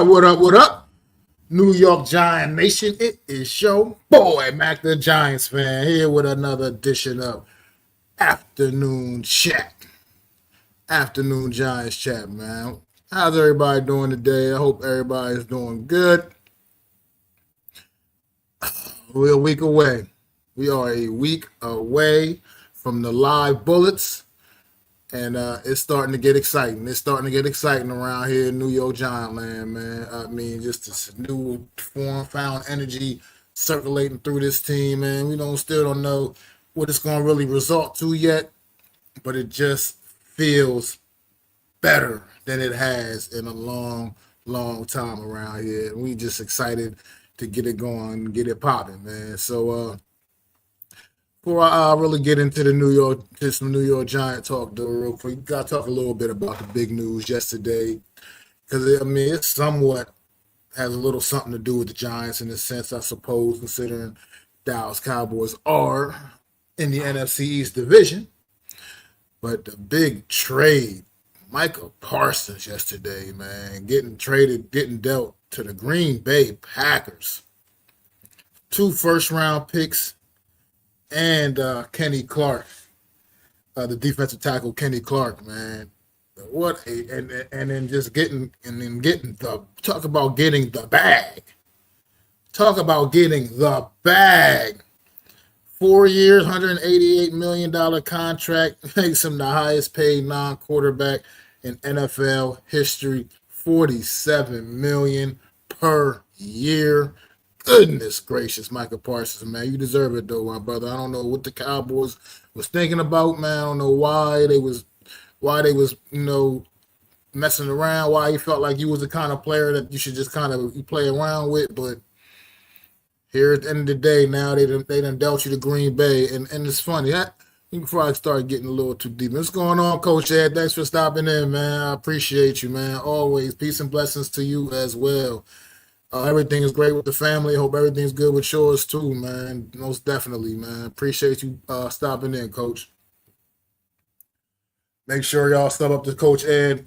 What up? What up? New York Giant Nation. It is your boy, MacDaGiantsFan, here with another edition of Afternoon Chat. Afternoon Giants Chat, man. How's everybody doing today? I hope everybody's doing good. We're a week away. We are a week away from the live bullets. And it's starting to get exciting. It's starting to get exciting around here in New York Giant land, man. I mean, just this new found energy circulating through this team, man. Still don't know what it's going to really result to yet, but it just feels better than it has in a long, long time around here. And we just excited to get it going and get it popping, man. So, before I really get into some New York Giant talk, though, real quick, gotta talk a little bit about the big news yesterday, because it somewhat has a little something to do with the Giants in a sense, I suppose, considering Dallas Cowboys are in the NFC East division. But the big trade, Micah Parsons yesterday, man, getting dealt to the Green Bay Packers. 2 first-round picks. And Kenny Clark, the defensive tackle Kenny Clark, man. And then getting talk about getting the bag. Talk about getting the bag. 4 years, $188 million contract, makes him the highest paid non-quarterback in NFL history. $47 million per year. Goodness gracious, Micah Parsons, man. You deserve it, though, my brother. I don't know what the Cowboys was thinking about, man. I don't know why they was messing around, why he felt like you was the kind of player that you should just kind of play around with. But here at the end of the day, now they done dealt you to Green Bay. And it's funny. Before I start getting a little too deep. What's going on, Coach Ed? Thanks for stopping in, man. I appreciate you, man. Always. Peace and blessings to you as well. Everything is great with the family. Hope everything's good with yours too, man. Most definitely, man. Appreciate you stopping in, Coach. Make sure y'all step up to Coach Ed.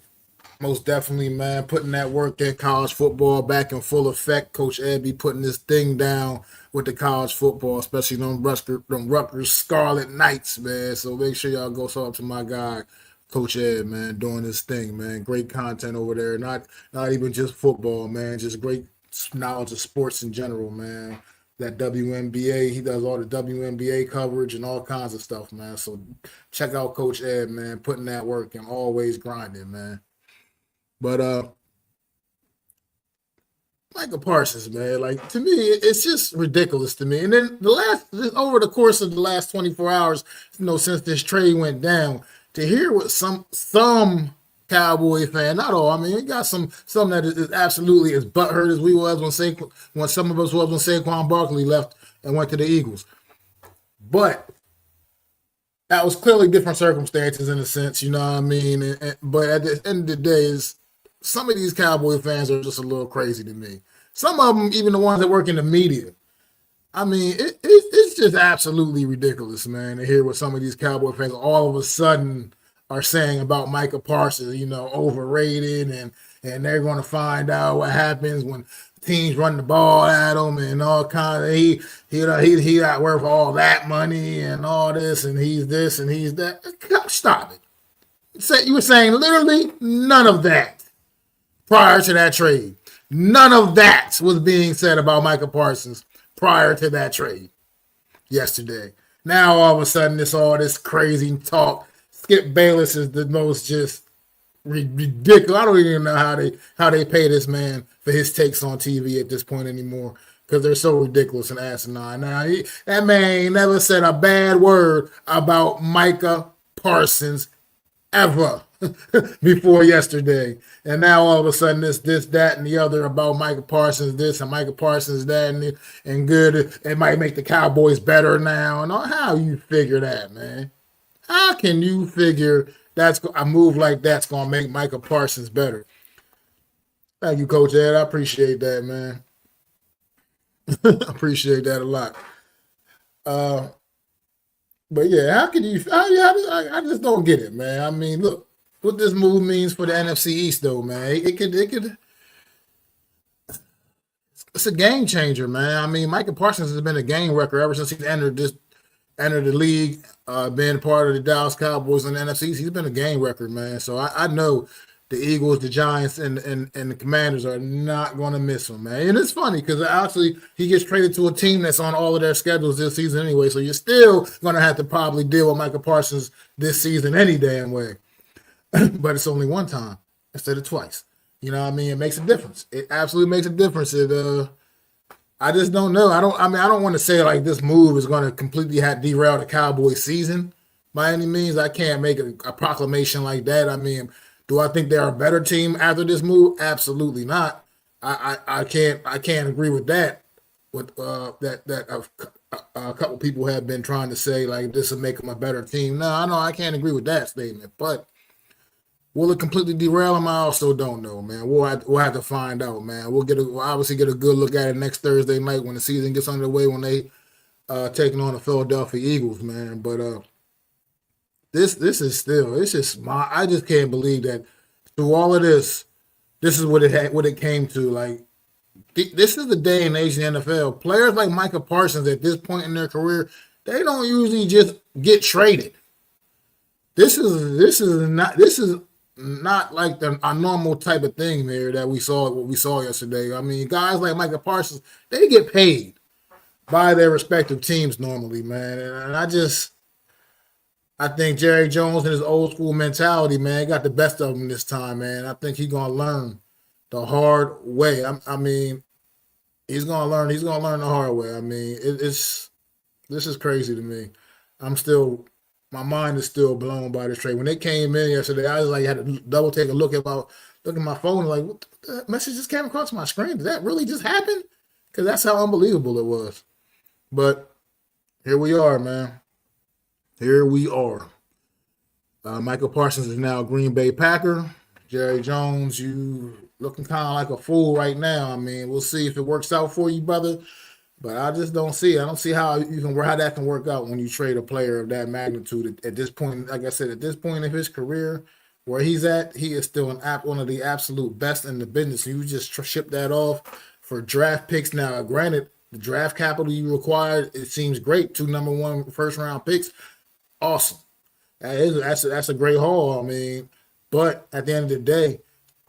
Most definitely, man. Putting that work in college football back in full effect. Coach Ed be putting this thing down with the college football, especially them Rutgers Scarlet Knights, man. So make sure y'all go talk to my guy, Coach Ed, man, doing this thing, man. Great content over there. Not even just football, man. Just great knowledge of sports in general, man. That WNBA, he does all the WNBA coverage and all kinds of stuff, man. So check out Coach Ed, man, putting that work and always grinding, man. But Micah Parsons, man, like, to me, it's just ridiculous to me. And then over the course of the last 24 hours, since this trade went down, to hear what some Cowboy fan, not all. I mean, we got some that is absolutely as butthurt as we was when some of us was when Saquon Barkley left and went to the Eagles. But that was clearly different circumstances in a sense, you know what I mean? But at the end of the day, some of these Cowboy fans are just a little crazy to me. Some of them, even the ones that work in the media. I mean, it's just absolutely ridiculous, man, to hear what some of these Cowboy fans all of a sudden are saying about Micah Parsons, overrated, and they're going to find out what happens when teams run the ball at him and all kinds of, he not worth all that money and all this, and he's this and he's that. Stop it. You were saying literally none of that prior to that trade. None of that was being said about Micah Parsons prior to that trade yesterday. Now all of a sudden it's all this crazy talk. Skip Bayless is the most just ridiculous. I don't even know how they pay this man for his takes on TV at this point anymore, because they're so ridiculous and asinine. Now that man ain't never said a bad word about Micah Parsons ever before yesterday, and now all of a sudden this, that, and the other about Micah Parsons this and Micah Parsons that and good. It might make the Cowboys better now. And how you figure that, man? How can you figure a move like that's going to make Micah Parsons better? Thank you, Coach Ed. I appreciate that, man. I appreciate that a lot. But yeah, how can you? I just don't get it, man. I mean, look what this move means for the NFC East, though, man. It could it's a game changer, man. I mean, Michael Parsons has been a game wrecker ever since he's entered the league, being part of the Dallas Cowboys and the NFC. He's been a game wrecker, man. So I know the Eagles, the Giants, and the Commanders are not going to miss him, man. And it's funny because actually he gets traded to a team that's on all of their schedules this season anyway. So you're still going to have to probably deal with Michael Parsons this season any damn way. But it's only one time instead of twice. You know what I mean? It makes a difference. It absolutely makes a difference. I just don't know. I don't want to say like this move is going to completely derail the Cowboys season by any means. I can't make a proclamation like that. I mean, do I think they're a better team after this move? Absolutely not. I can't agree with that. With a couple people have been trying to say like this will make them a better team. No, I know I can't agree with that statement. But will it completely derail them? I also don't know, man. We'll have to find out, man. We'll obviously get a good look at it next Thursday night when the season gets underway when they taking on the Philadelphia Eagles, man. But this is still it's just I just can't believe that through all of this, this is what it came to. Like this is the day and age in the NFL. Players like Micah Parsons at this point in their career, they don't usually just get traded. This is not like a normal type of thing there that what we saw yesterday. I mean, guys like Micah Parsons, they get paid by their respective teams normally, man. And I think Jerry Jones and his old school mentality, man, got the best of him this time, man. I think he's gonna learn the hard way. I mean, he's gonna learn. He's gonna learn the hard way. I mean, it's this is crazy to me. I'm still, my mind is still blown by this trade. When they came in yesterday, I was like, had to double take a look at my phone, like, what the message just came across my screen? Did that really just happen? Because that's how unbelievable it was. But here we are, man. Here we are. Michael Parsons is now a Green Bay Packer. Jerry Jones, you looking kind of like a fool right now. I mean, we'll see if it works out for you, brother. But I just don't see. I don't see how that can work out when you trade a player of that magnitude at this point. Like I said, at this point of his career, where he's at, he is still one of the absolute best in the business. You just ship that off for draft picks. Now, granted, the draft capital you required, it seems great. 2 number 1 first round picks, awesome. That's a great haul. I mean, but at the end of the day,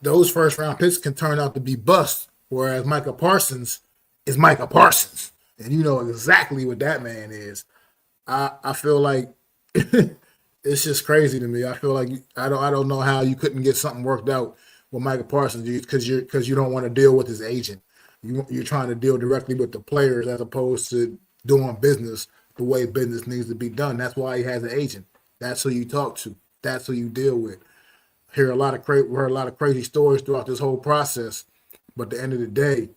those first round picks can turn out to be bust. Whereas Micah Parsons is Micah Parsons, and you know exactly what that man is. I feel like it's just crazy to me. I feel like I don't know how you couldn't get something worked out with Micah Parsons because you don't want to deal with his agent. You're trying to deal directly with the players as opposed to doing business the way business needs to be done. That's why he has an agent. That's who you talk to. That's who you deal with. Heard a lot of crazy stories throughout this whole process, but at the end of the day,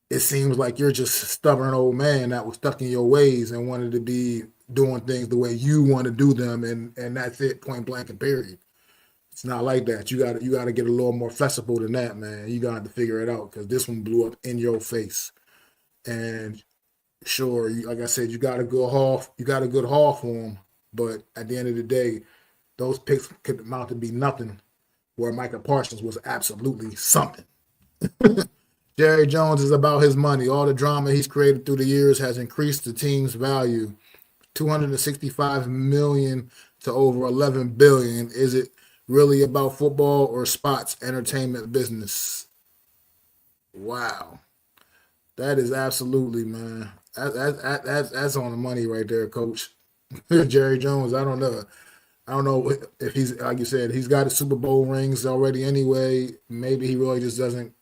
it seems like you're just a stubborn old man that was stuck in your ways and wanted to be doing things the way you want to do them, and that's it, point blank and period. It's not like that. You got to get a little more flexible than that, man. You got to figure it out because this one blew up in your face. And sure, like I said, you got a good haul. You got a good haul for him, but at the end of the day, those picks could amount to be nothing. Where Micah Parsons was absolutely something. Jerry Jones is about his money. All the drama he's created through the years has increased the team's value, $265 million to over $11 billion. Is it really about football or spots entertainment business? Wow, that is absolutely, man. That's on the money right there, Coach. Jerry Jones. I don't know. I don't know if he's like you said. He's got his Super Bowl rings already anyway. Maybe he really just doesn't.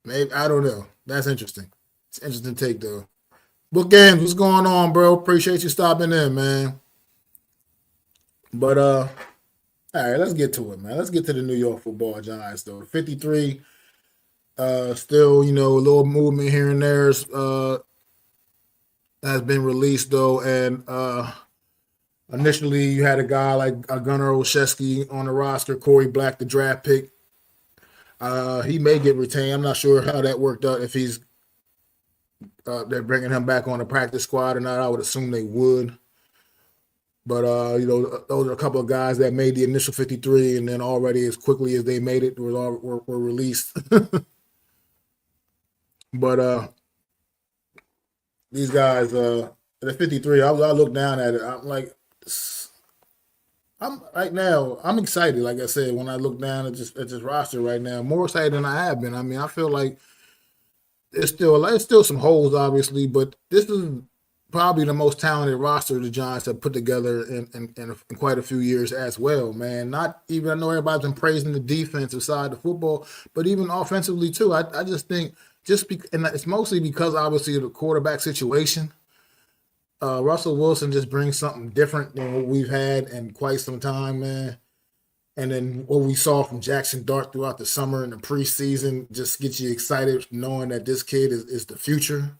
Maybe I don't know. That's interesting. It's an interesting take though. Book Games, what's going on, bro? Appreciate you stopping in, man. But all right, let's get to it, man. Let's get to the New York Football Giants though. 53. Still, a little movement here and there has been released though, and initially you had a guy like Gunnar Olszewski on the roster, Corey Black, the draft pick. He may get retained. I'm not sure how that worked out. If they're bringing him back on the practice squad or not, I would assume they would. But those are a couple of guys that made the initial 53, and then already as quickly as they made it, were released. But these guys, at 53, I look down at it. I'm like, I'm right now. I'm excited. Like I said, when I look down at this roster right now, more excited than I have been. I mean, I feel like there's still some holes, obviously, but this is probably the most talented roster the Giants have put together in quite a few years as well, man. Not even I know everybody's been praising the defensive side of football, but even offensively too. I just think and it's mostly because obviously of the quarterback situation. Russell Wilson just brings something different than what we've had in quite some time, man. And then what we saw from Jackson Dart throughout the summer and the preseason just gets you excited knowing that this kid is the future.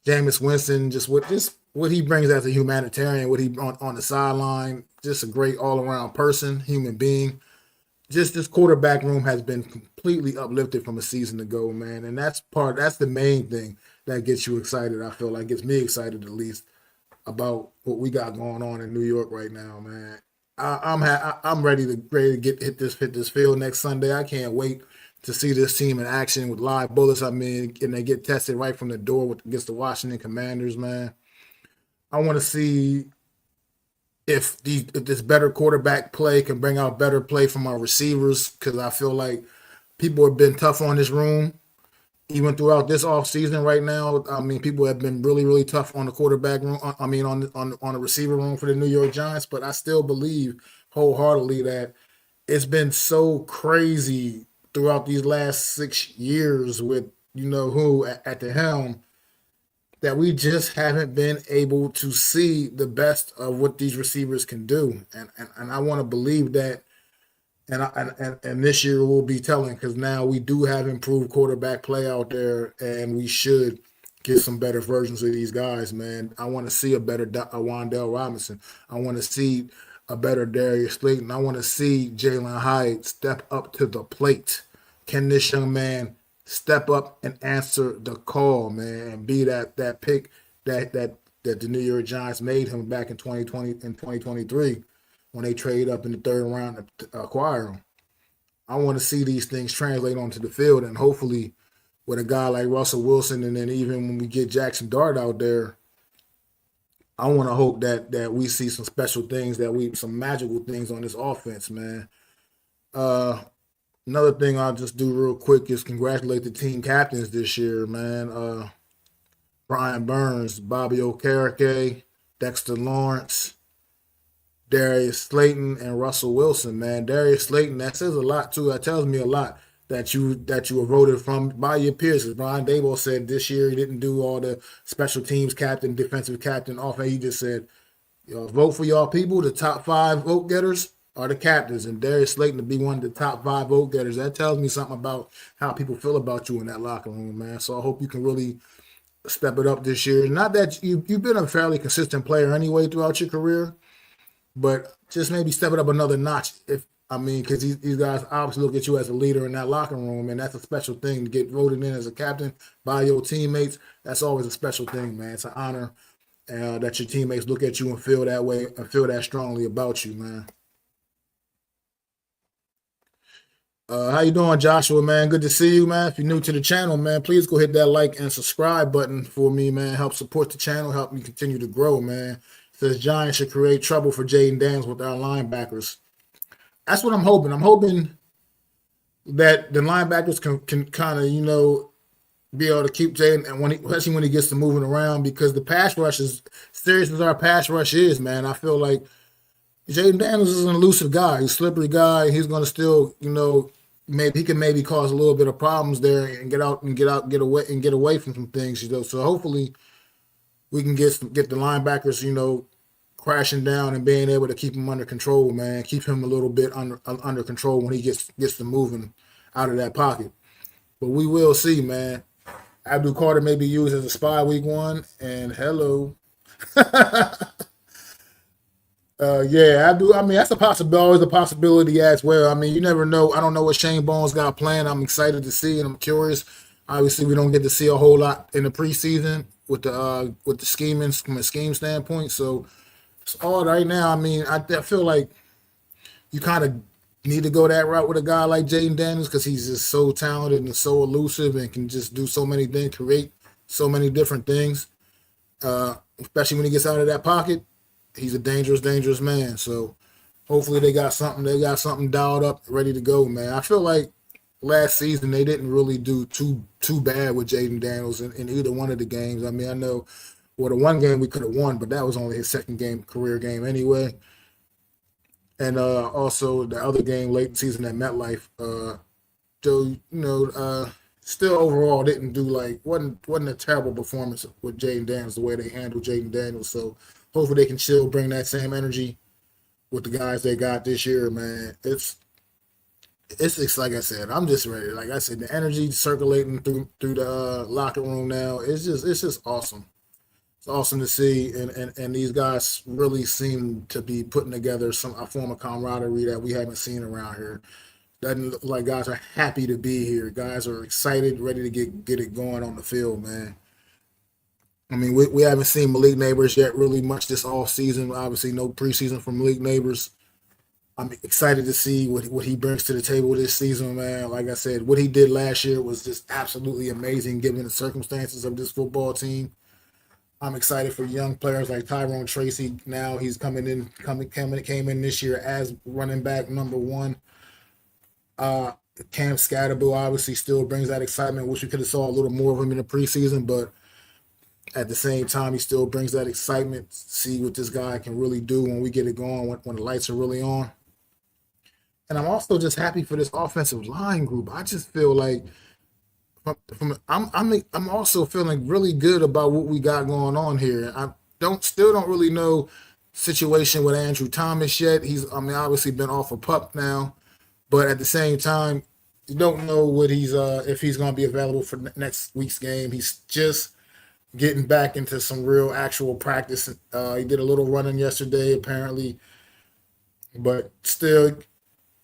Jameis Winston, just what he brings as a humanitarian, what he on the sideline, just a great all around person, human being. Just this quarterback room has been completely uplifted from a season ago, man. And that's the main thing that gets you excited. I feel like gets me excited at least about what we got going on in New York right now, man. I'm ready to get hit this field next Sunday. I can't wait to see this team in action with live bullets. I mean, and they get tested right from the door against the Washington Commanders, man. I want to see if this better quarterback play can bring out better play from our receivers because I feel like people have been tough on this room even throughout this off season right now. I mean, people have been really, really tough on the quarterback room. I mean, on the receiver room for the New York Giants. But I still believe wholeheartedly that it's been so crazy throughout these last 6 years with you know who at the helm that we just haven't been able to see the best of what these receivers can do. And I want to believe that and this year will be telling because now we do have improved quarterback play out there, and we should get some better versions of these guys, man. I want to see a Wandell Robinson. I want to see a better Darius Slayton. I want to see Jalen Hyatt step up to the plate. Can this young man step up and answer the call, man, and be that pick that the New York Giants made him back in 2020 and 2023 when they trade up in the third round to acquire him. I want to see these things translate onto the field, and hopefully, with a guy like Russell Wilson, and then even when we get Jackson Dart out there, I want to hope that we see some special things, some magical things on this offense, man. Uh, Another thing I'll just do real quick is congratulate the team captains this year, man. Brian Burns, Bobby Okereke, Dexter Lawrence, Darius Slayton, and Russell Wilson, man. Darius Slayton, that says a lot too. That tells me a lot that you were voted from by your peers. As Brian Dable said this year, he didn't do all the special teams captain, defensive captain, offense. He just said, vote for y'all people. The top five vote getters are the captains, and Darius Slayton to be one of the top five vote getters. That tells me something about how people feel about you in that locker room, man. So I hope you can really step it up this year. Not that you've been a fairly consistent player anyway throughout your career, but just maybe step it up another notch. If I mean, because these guys obviously look at you as a leader in that locker room, and that's a special thing to get voted in as a captain by your teammates. That's always a special thing, man. It's an honor that your teammates look at you and feel that way and feel that strongly about you, man. How you doing, Joshua, man? Good to see you, man. If you're new to the channel, man, please go hit that like and subscribe button for me, man. Help support the channel, help me continue to grow, man. It says Giants should create trouble for Jaden Daniels with our linebackers. That's what I'm hoping. I'm hoping that the linebackers can kind of, be able to keep Jaden, and especially when he gets to moving around, because the pass rush is serious as our pass rush is, man. I feel like Jaden Daniels is an elusive guy. He's a slippery guy. He's going to still, maybe he can maybe cause a little bit of problems there and get away from some things, So hopefully we can get the linebackers, crashing down and being able to keep him under control, man. Keep him a little bit under control when he gets to moving out of that pocket. But we will see, man. Abdul Carter may be used as a spy week one, and hello. Yeah, I do. I mean, that's a possibility, always a possibility as well. I mean, you never know. I don't know what Shane Bones got planned. I'm excited to see, and I'm curious. Obviously, we don't get to see a whole lot in the preseason with the scheming from a scheme standpoint. So it's all right now. I mean, I feel like you kind of need to go that route with a guy like Jaden Daniels because he's just so talented and so elusive and can just do so many things, create so many different things. Especially when he gets out of that pocket, he's a dangerous, dangerous man. So hopefully they got something dialed up, ready to go, man. I feel like last season they didn't really do too bad with Jaden Daniels in either one of the games. I mean, I know well the one game we could have won, but that was only his second game, career game anyway. And also the other game late in the season at MetLife, Joe, still overall didn't do like wasn't a terrible performance with Jaden Daniels the way they handled Jaden Daniels. So hopefully they can still bring that same energy with the guys they got this year, man. It's like I said, I'm just ready. Like I said, the energy circulating through the locker room now. It's just awesome. It's awesome to see, and these guys really seem to be putting together a form of camaraderie that we haven't seen around here. Doesn't look like guys are happy to be here. Guys are excited, ready to get it going on the field, man. I mean, we haven't seen Malik Neighbors yet really much this off season. Obviously, no preseason from Malik Neighbors. I'm excited to see what he brings to the table this season, man. Like I said, what he did last year was just absolutely amazing given the circumstances of this football team. I'm excited for young players like Tyrone Tracy. Now he's came in this year as running back number one. Uh, Cam Scatterbill obviously still brings that excitement. Wish we could have saw a little more of him in the preseason, but at the same time, he still brings that excitement. See what this guy can really do when we get it going, when the lights are really on. And I'm also just happy for this offensive line group. I just feel like I'm also feeling really good about what we got going on here. I don't really know situation with Andrew Thomas yet. He's I mean obviously been off a pup now, but at the same time, you don't know what he's if he's going to be available for next week's game. He's just getting back into some real actual practice. He did a little running yesterday apparently, but still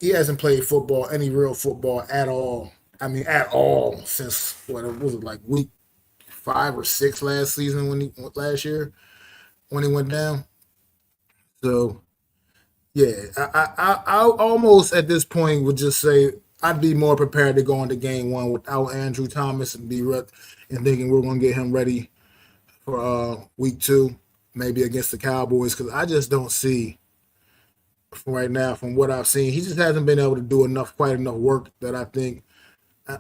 he hasn't played football, any real football at all. I mean, at all since what was it like week 5 or 6 last season last year when he went down. So yeah, I almost at this point would just say I'd be more prepared to go into game one without Andrew Thomas and and thinking we're going to get him ready for week two, maybe against the Cowboys, because I just don't see right now from what I've seen. He just hasn't been able to do quite enough work that I think. I,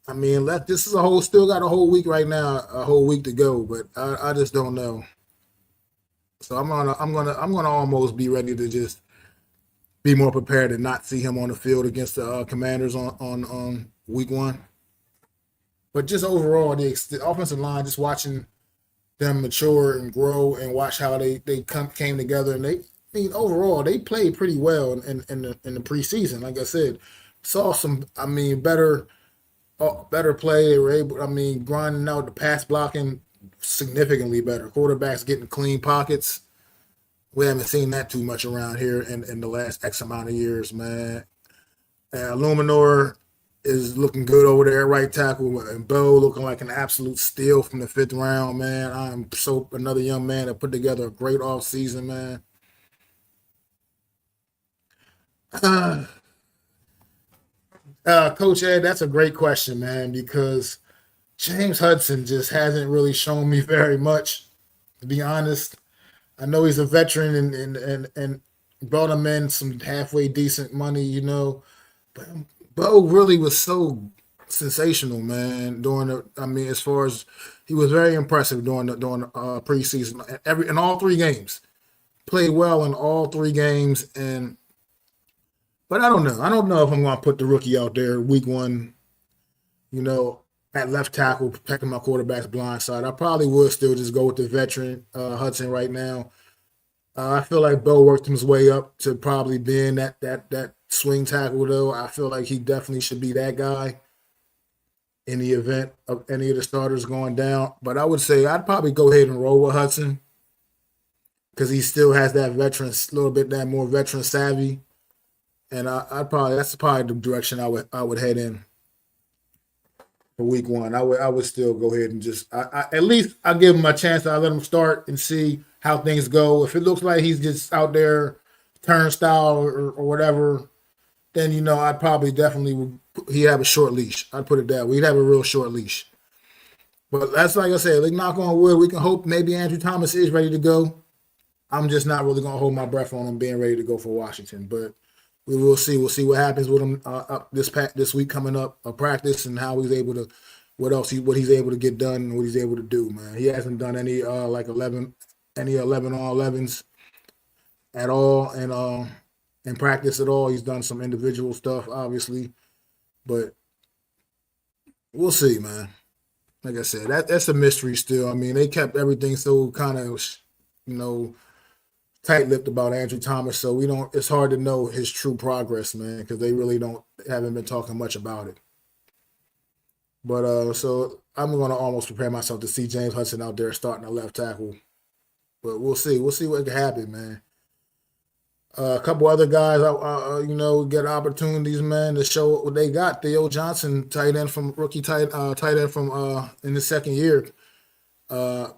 I mean, this is still got a whole week right now, a whole week to go, but I just don't know. So I'm gonna almost be ready to just be more prepared and not see him on the field against the Commanders on week one. But just overall, the offensive line, just watching them mature and grow and watch how they came together and they. I mean, overall, they played pretty well in the preseason. Like I said, saw some. I mean, better play. They were able. I mean, grinding out the pass blocking significantly better. Quarterbacks getting clean pockets. We haven't seen that too much around here in the last X amount of years, man. Luminor is looking good over there at right tackle, and Bo looking like an absolute steal from the 5th round, man. I'm so another young man that put together a great off season, man. Uh, Coach Ed, that's a great question, man, because James Hudson just hasn't really shown me very much, to be honest. I know he's a veteran and brought him in some halfway decent money, but Bo really was so sensational, man. I mean, as far as he was very impressive during the preseason. In all 3 games, played well in all 3 games, but I don't know. I don't know if I'm going to put the rookie out there week one, you know, at left tackle, protecting my quarterback's blind side. I probably would still just go with the veteran Hudson right now. I feel like Bo worked his way up to probably being that swing tackle, though. I feel like he definitely should be that guy in the event of any of the starters going down. But I would say I'd probably go ahead and roll with Hudson because he still has that veteran, a little bit that more veteran savvy. And that's probably the direction I would head in for week one. I would still go ahead and just at least I give him a chance. I let him start and see how things go. If it looks like he's just out there turnstile or whatever, then I'd probably definitely he have a short leash. I'd put it that way. He'd have a real short leash. But that's like I said, like knock on wood, we can hope maybe Andrew Thomas is ready to go. I'm just not really gonna hold my breath on him being ready to go for Washington, but we will see. We'll see what happens with him up this week coming up, practice and how he's able to, what he's able to get done and what he's able to do. Man, he hasn't done any like 11 on 11s at all, and in practice at all. He's done some individual stuff, obviously, but we'll see, man. Like I said, that's a mystery still. I mean, they kept everything so kind of, you know, tight-lipped about Andrew Thomas, so we don't. It's hard to know his true progress, man, because they really haven't been talking much about it. But so I'm gonna almost prepare myself to see James Hudson out there starting a left tackle. But we'll see. We'll see what can happen, man. A couple other guys, get opportunities, man, to show what they got. Theo Johnson, tight end from rookie tight end from in the second year.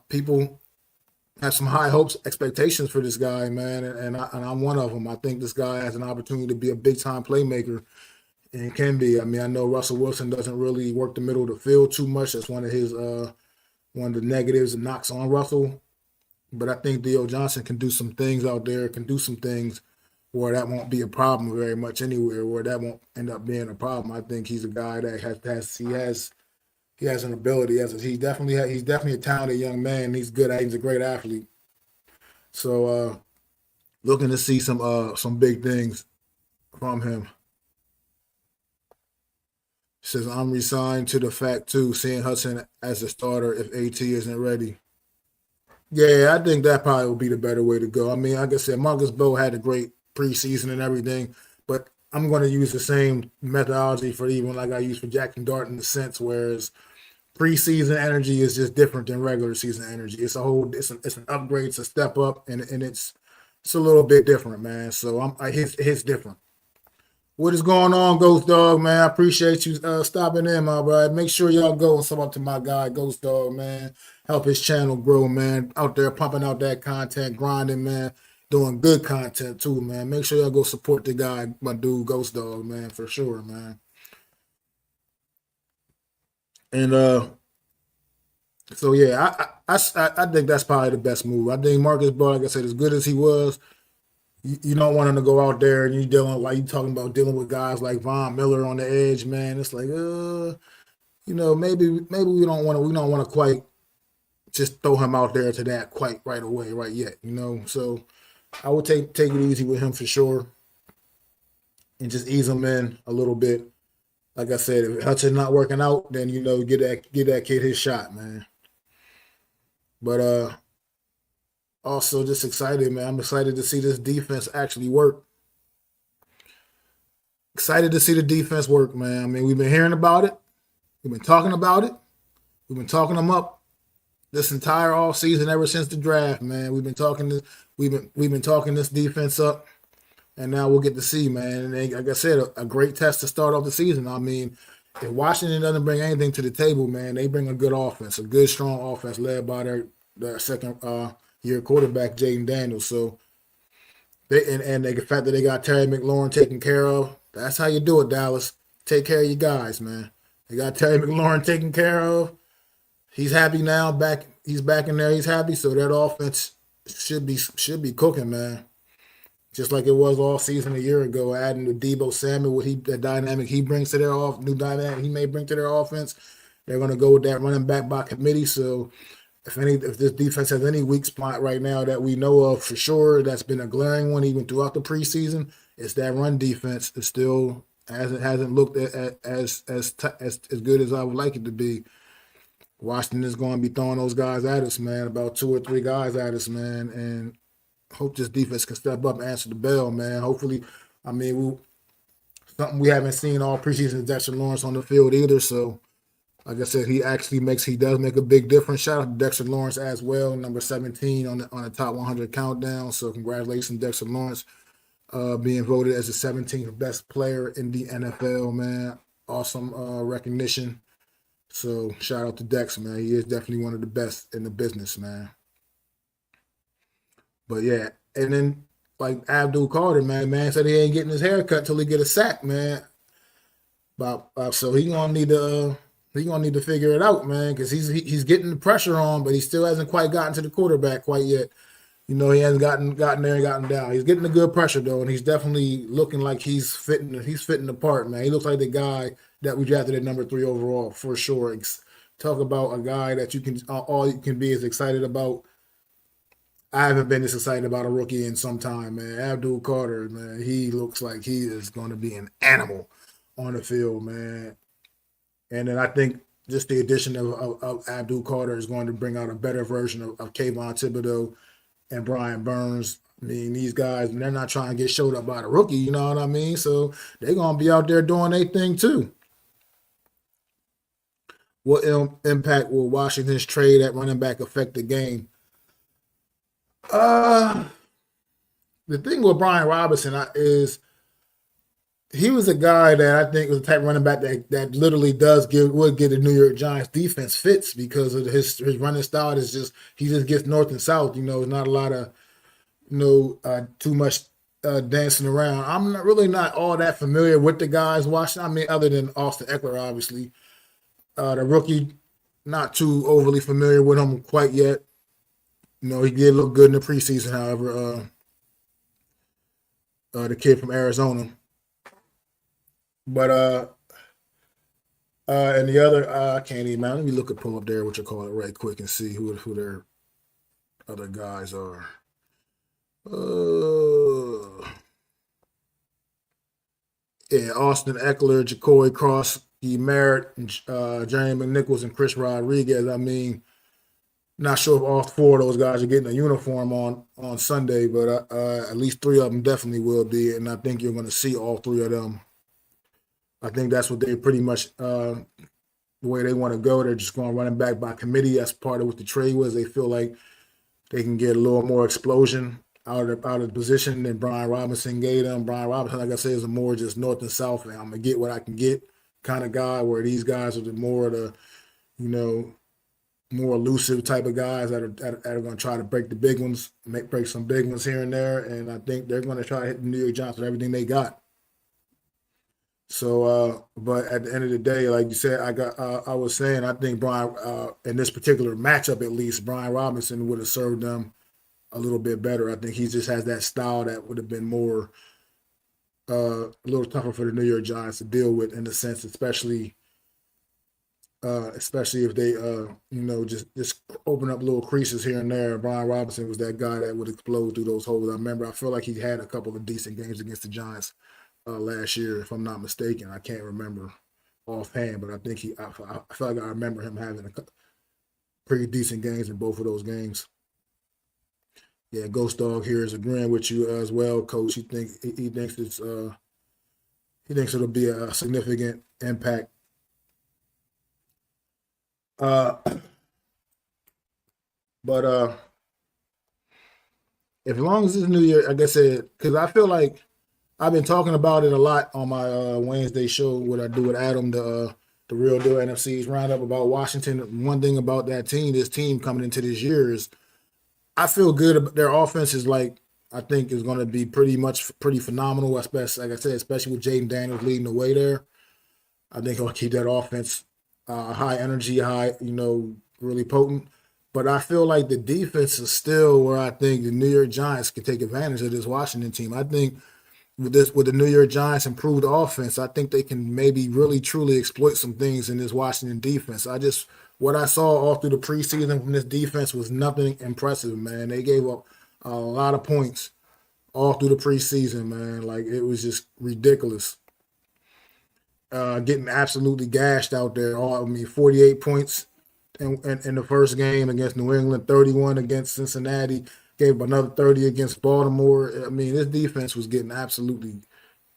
People have some high hopes, expectations for this guy, man, and I'm one of them. I think this guy has an opportunity to be a big time playmaker, and can be. I mean, I know Russell Wilson doesn't really work the middle of the field too much. That's one of his one of the negatives and knocks on Russell. But I think Theo Johnson can do some things out there, can do some things where that won't be a problem very much anywhere, where that won't end up being a problem. I think he's a guy that he has an ability. He's definitely a talented young man. He's good. He's a great athlete. So looking to see some big things from him. Says I'm resigned to the fact too, seeing Hudson as a starter if AT isn't ready. Yeah, I think that probably would be the better way to go. I mean, like I said, Marcus Bowe had a great preseason and everything, but I'm going to use the same methodology for even like I use for Jackson Dart in the sense, whereas preseason energy is just different than regular season energy. It's an upgrade, it's a step up, and it's a little bit different, man. So hits different. What is going on, Ghost Dog, man? I appreciate you stopping in, my bro. Make sure y'all go and sub up to my guy, Ghost Dog, man. Help his channel grow, man. Out there pumping out that content, grinding, man. Doing good content, too, man. Make sure y'all go support the guy, my dude, Ghost Dog, man, for sure, man. And so, yeah, I think that's probably the best move. I think Marcus Bowe, like I said, as good as he was, you don't want him to go out there and you talking about dealing with guys like Von Miller on the edge, man. It's like, maybe we don't want to quite just throw him out there to that quite right away, right yet, So I would take it easy with him for sure, and just ease him in a little bit. Like I said, if Hudson's not working out, then get that kid his shot, man. But also just excited, man. I'm excited to see this defense actually work. Excited to see the defense work, man. I mean, we've been hearing about it. We've been talking about it. We've been talking them up this entire off season ever since the draft, man. We've been talking this. We've been talking this defense up, and now we'll get to see, man. And like I said, a great test to start off the season. I mean, if Washington doesn't bring anything to the table, man, they bring a good offense, a good strong offense led by their second year quarterback Jaden Daniels. So the fact that they got Terry McLaurin taken care of, that's how you do it, Dallas. Take care of your guys, man. They got Terry McLaurin taken care of. He's happy now. He's back in there. He's happy. So that offense should be cooking, man. Just like it was all season a year ago. Adding to Deebo Samuel, the dynamic he brings to their new dynamic he may bring to their offense. They're going to go with that running back by committee. So if this defense has any weak spot right now that we know of for sure, that's been a glaring one even throughout the preseason, it's that run defense. It still hasn't looked as good as I would like it to be. Washington is going to be throwing those guys at us, man, about 2 or 3 guys at us, man, and hope this defense can step up and answer the bell, man. Hopefully, I mean, something we haven't seen all preseason is Dexter Lawrence on the field either. So, like I said, he does make a big difference. Shout out to Dexter Lawrence as well, number 17 on the top 100 countdown. So, congratulations, Dexter Lawrence, being voted as the 17th best player in the NFL, man. Awesome recognition. So, shout out to Dex, man. He is definitely one of the best in the business, man. But yeah, and then like Abdul Carter, man. Man said he ain't getting his hair cut till he get a sack, man. So he gonna need to figure it out, man, because he's getting the pressure on, but he still hasn't quite gotten to the quarterback quite yet. You know, he hasn't gotten there and gotten down. He's getting the good pressure though, and he's definitely looking like he's fitting the part, man. He looks like the guy that we drafted at number 3 overall for sure. Talk about a guy that you can all you can be as excited about. I haven't been this excited about a rookie in some time, man. Abdul Carter, man, he looks like he is going to be an animal on the field, man. And then I think just the addition of Abdul Carter is going to bring out a better version of Kayvon Thibodeau and Brian Burns. I mean, these guys, they're not trying to get showed up by the rookie, you know what I mean? So they're going to be out there doing their thing too. What impact will Washington's trade at running back affect the game? Uh, the thing with Brian Robinson is he was a guy that I think was the type of running back that literally would get the New York Giants defense fits because of his running style is just he just gets north and south. You know, there's not a lot of too much dancing around. I'm not all that familiar with the guys watching. I mean, other than Austin Eckler, obviously, the rookie, not too overly familiar with him quite yet. You know, he did look good in the preseason. However, the kid from Arizona. But and the other I can't even. Let me pull up there what you call it right quick and see who their other guys are. Yeah, Austin Eckler, Ja'Cory Cross, Merritt, Jeremy McNichols, and Chris Rodriguez. I mean, not sure if all 4 of those guys are getting a uniform on Sunday, but at least 3 of them definitely will be, and I think you're going to see all 3 of them. I think that's what they pretty much the way they want to go. They're just going running back by committee. That's part of what the trade was. They feel like they can get a little more explosion out of the position than Brian Robinson gave them. Brian Robinson, like I said, is a more just north and south, and I'm gonna get what I can get kind of guy. Where these guys are more more elusive type of guys that are going to try to break the big ones, break some big ones here and there, and I think they're going to try to hit the New York Giants with everything they got. So, but at the end of the day, like you said, I was saying, I think Brian, in this particular matchup at least, Brian Robinson would have served them a little bit better. I think he just has that style that would have been more, a little tougher for the New York Giants to deal with in a sense, especially if they, just open up little creases here and there. Brian Robinson was that guy that would explode through those holes. I feel like he had a couple of decent games against the Giants last year, if I'm not mistaken. I can't remember offhand, but I think I feel like I remember him having a pretty decent games in both of those games. Yeah, Ghost Dog here is agreeing with you as well, Coach. He thinks it'll be a significant impact. But as long as this New Year, like I said, because I feel like I've been talking about it a lot on my Wednesday show, what I do with Adam, the Real Deal NFC's roundup about Washington. One thing about this team coming into this year is I feel good about their offense I think is going to be pretty phenomenal, especially, like I said, especially with Jaden Daniels leading the way there. I think he'll keep that offense high energy, really potent. But I feel like the defense is still where I think the New York Giants can take advantage of this Washington team. I think with the New York Giants' improved offense, I think they can maybe really truly exploit some things in this Washington defense. What I saw all through the preseason from this defense was nothing impressive, man. They gave up a lot of points all through the preseason, man. Like, it was just ridiculous. Getting absolutely gashed out there. 48 points in the first game against New England, 31 against Cincinnati, gave up another 30 against Baltimore. I mean, this defense was getting absolutely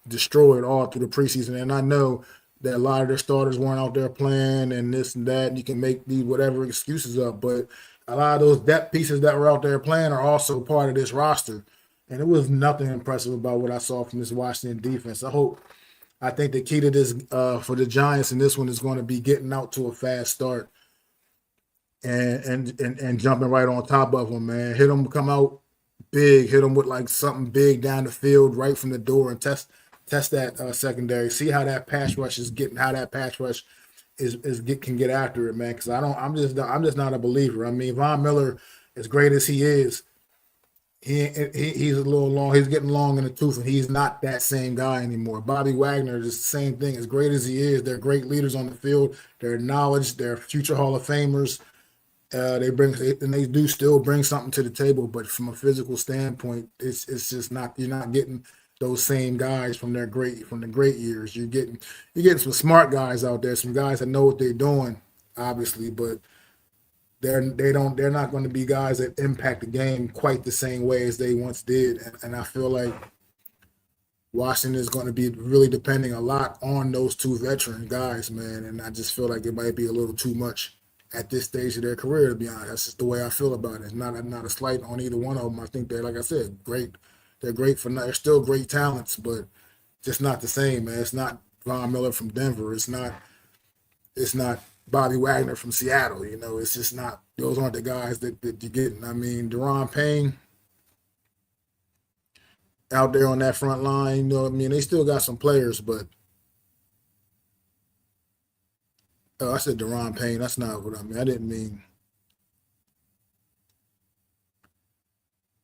destroyed all through the preseason. And I know that a lot of their starters weren't out there playing and this and that. And you can make these whatever excuses up, but a lot of those depth pieces that were out there playing are also part of this roster. And it was nothing impressive about what I saw from this Washington defense. I think the key to this for the Giants in this one is going to be getting out to a fast start and jumping right on top of them, man. Hit them, come out big, hit them with like something big down the field right from the door, and test that secondary. See how that pass rush is getting, how that pass rush can get after it, man. Because I'm just not a believer. I mean, Von Miller, as great as he is, he's a little long. He's getting long in the tooth, and he's not that same guy anymore. Bobby Wagner is the same thing. As great as he is, they're great leaders on the field. They're knowledge. They're future Hall of Famers. They do still bring something to the table, but from a physical standpoint, it's just not, you're not getting those same guys from the great years. You're getting some smart guys out there, some guys that know what they're doing, obviously, but they're not going to be guys that impact the game quite the same way as they once did. And I feel like Washington is going to be really depending a lot on those two veteran guys, man. And I just feel like it might be a little too much at this stage of their career, to be honest. That's just the way I feel about it. It's not a slight on either one of them. I think they're, like I said, great. They're great they're still great talents, but just not the same, man. It's not Von Miller from Denver. It's not Bobby Wagner from Seattle. It's just not. Those aren't the guys that you're getting. I mean, Deron Payne out there on that front line. I mean, they still got some players, but I said Deron Payne. That's not what I mean. I didn't mean.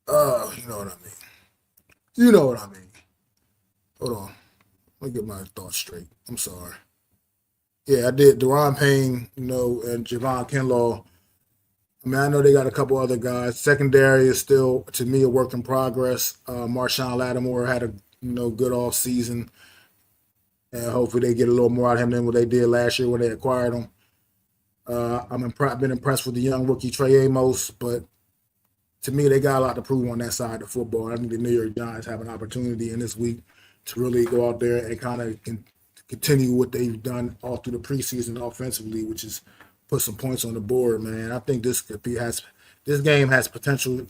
You know what I mean. You know what I mean. Hold on. Let me get my thoughts straight. I'm sorry. Yeah, I did. Deron Payne, and Javon Kinlaw. I mean, I know they got a couple other guys. Secondary is still, to me, a work in progress. Marshawn Lattimore had a good off season, and hopefully they get a little more out of him than what they did last year when they acquired him. Been impressed with the young rookie Trey Amos, but to me, they got a lot to prove on that side of football. I think the New York Giants have an opportunity in this week to really go out there and kind of continue what they've done all through the preseason offensively, which is put some points on the board, man. I think this game has potential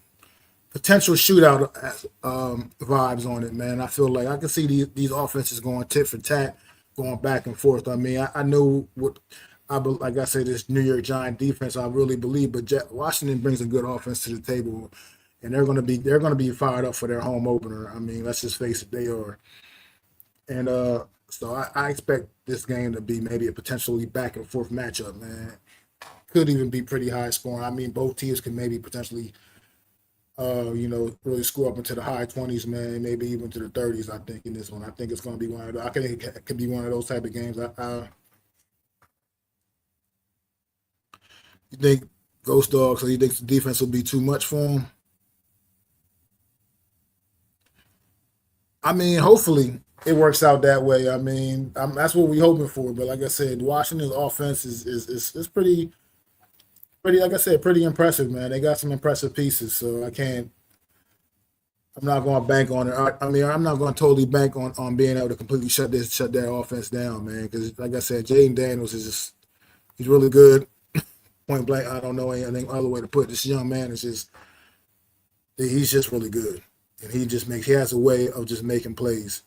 shootout vibes on it, man. I feel like I can see these offenses going tit for tat, going back and forth. I mean, I know what like I said, this New York Giant defense, I really believe, but Washington brings a good offense to the table, and they're gonna be fired up for their home opener. I mean, let's just face it, they are. And so I expect this game to be maybe a potentially back and forth matchup, man. Could even be pretty high scoring. I mean, both teams can maybe potentially, really score up into the high 20s, man, maybe even to the 30s. I think in this one, I think it's going to be one of those. I think it could be one of those type of games. You think Ghost Dog? So you think the defense will be too much for him? I mean, hopefully it works out that way. I mean, that's what we're hoping for. But like I said, Washington's offense is pretty, like I said, pretty impressive, man. They got some impressive pieces, so I'm not going to bank on it. I mean, I'm not going to totally bank on being able to completely shut that offense down, man. Because like I said, Jaden Daniels is he's really good. Point blank, I don't know any other way to put it. This young man is he's just really good, and he has a way of just making plays.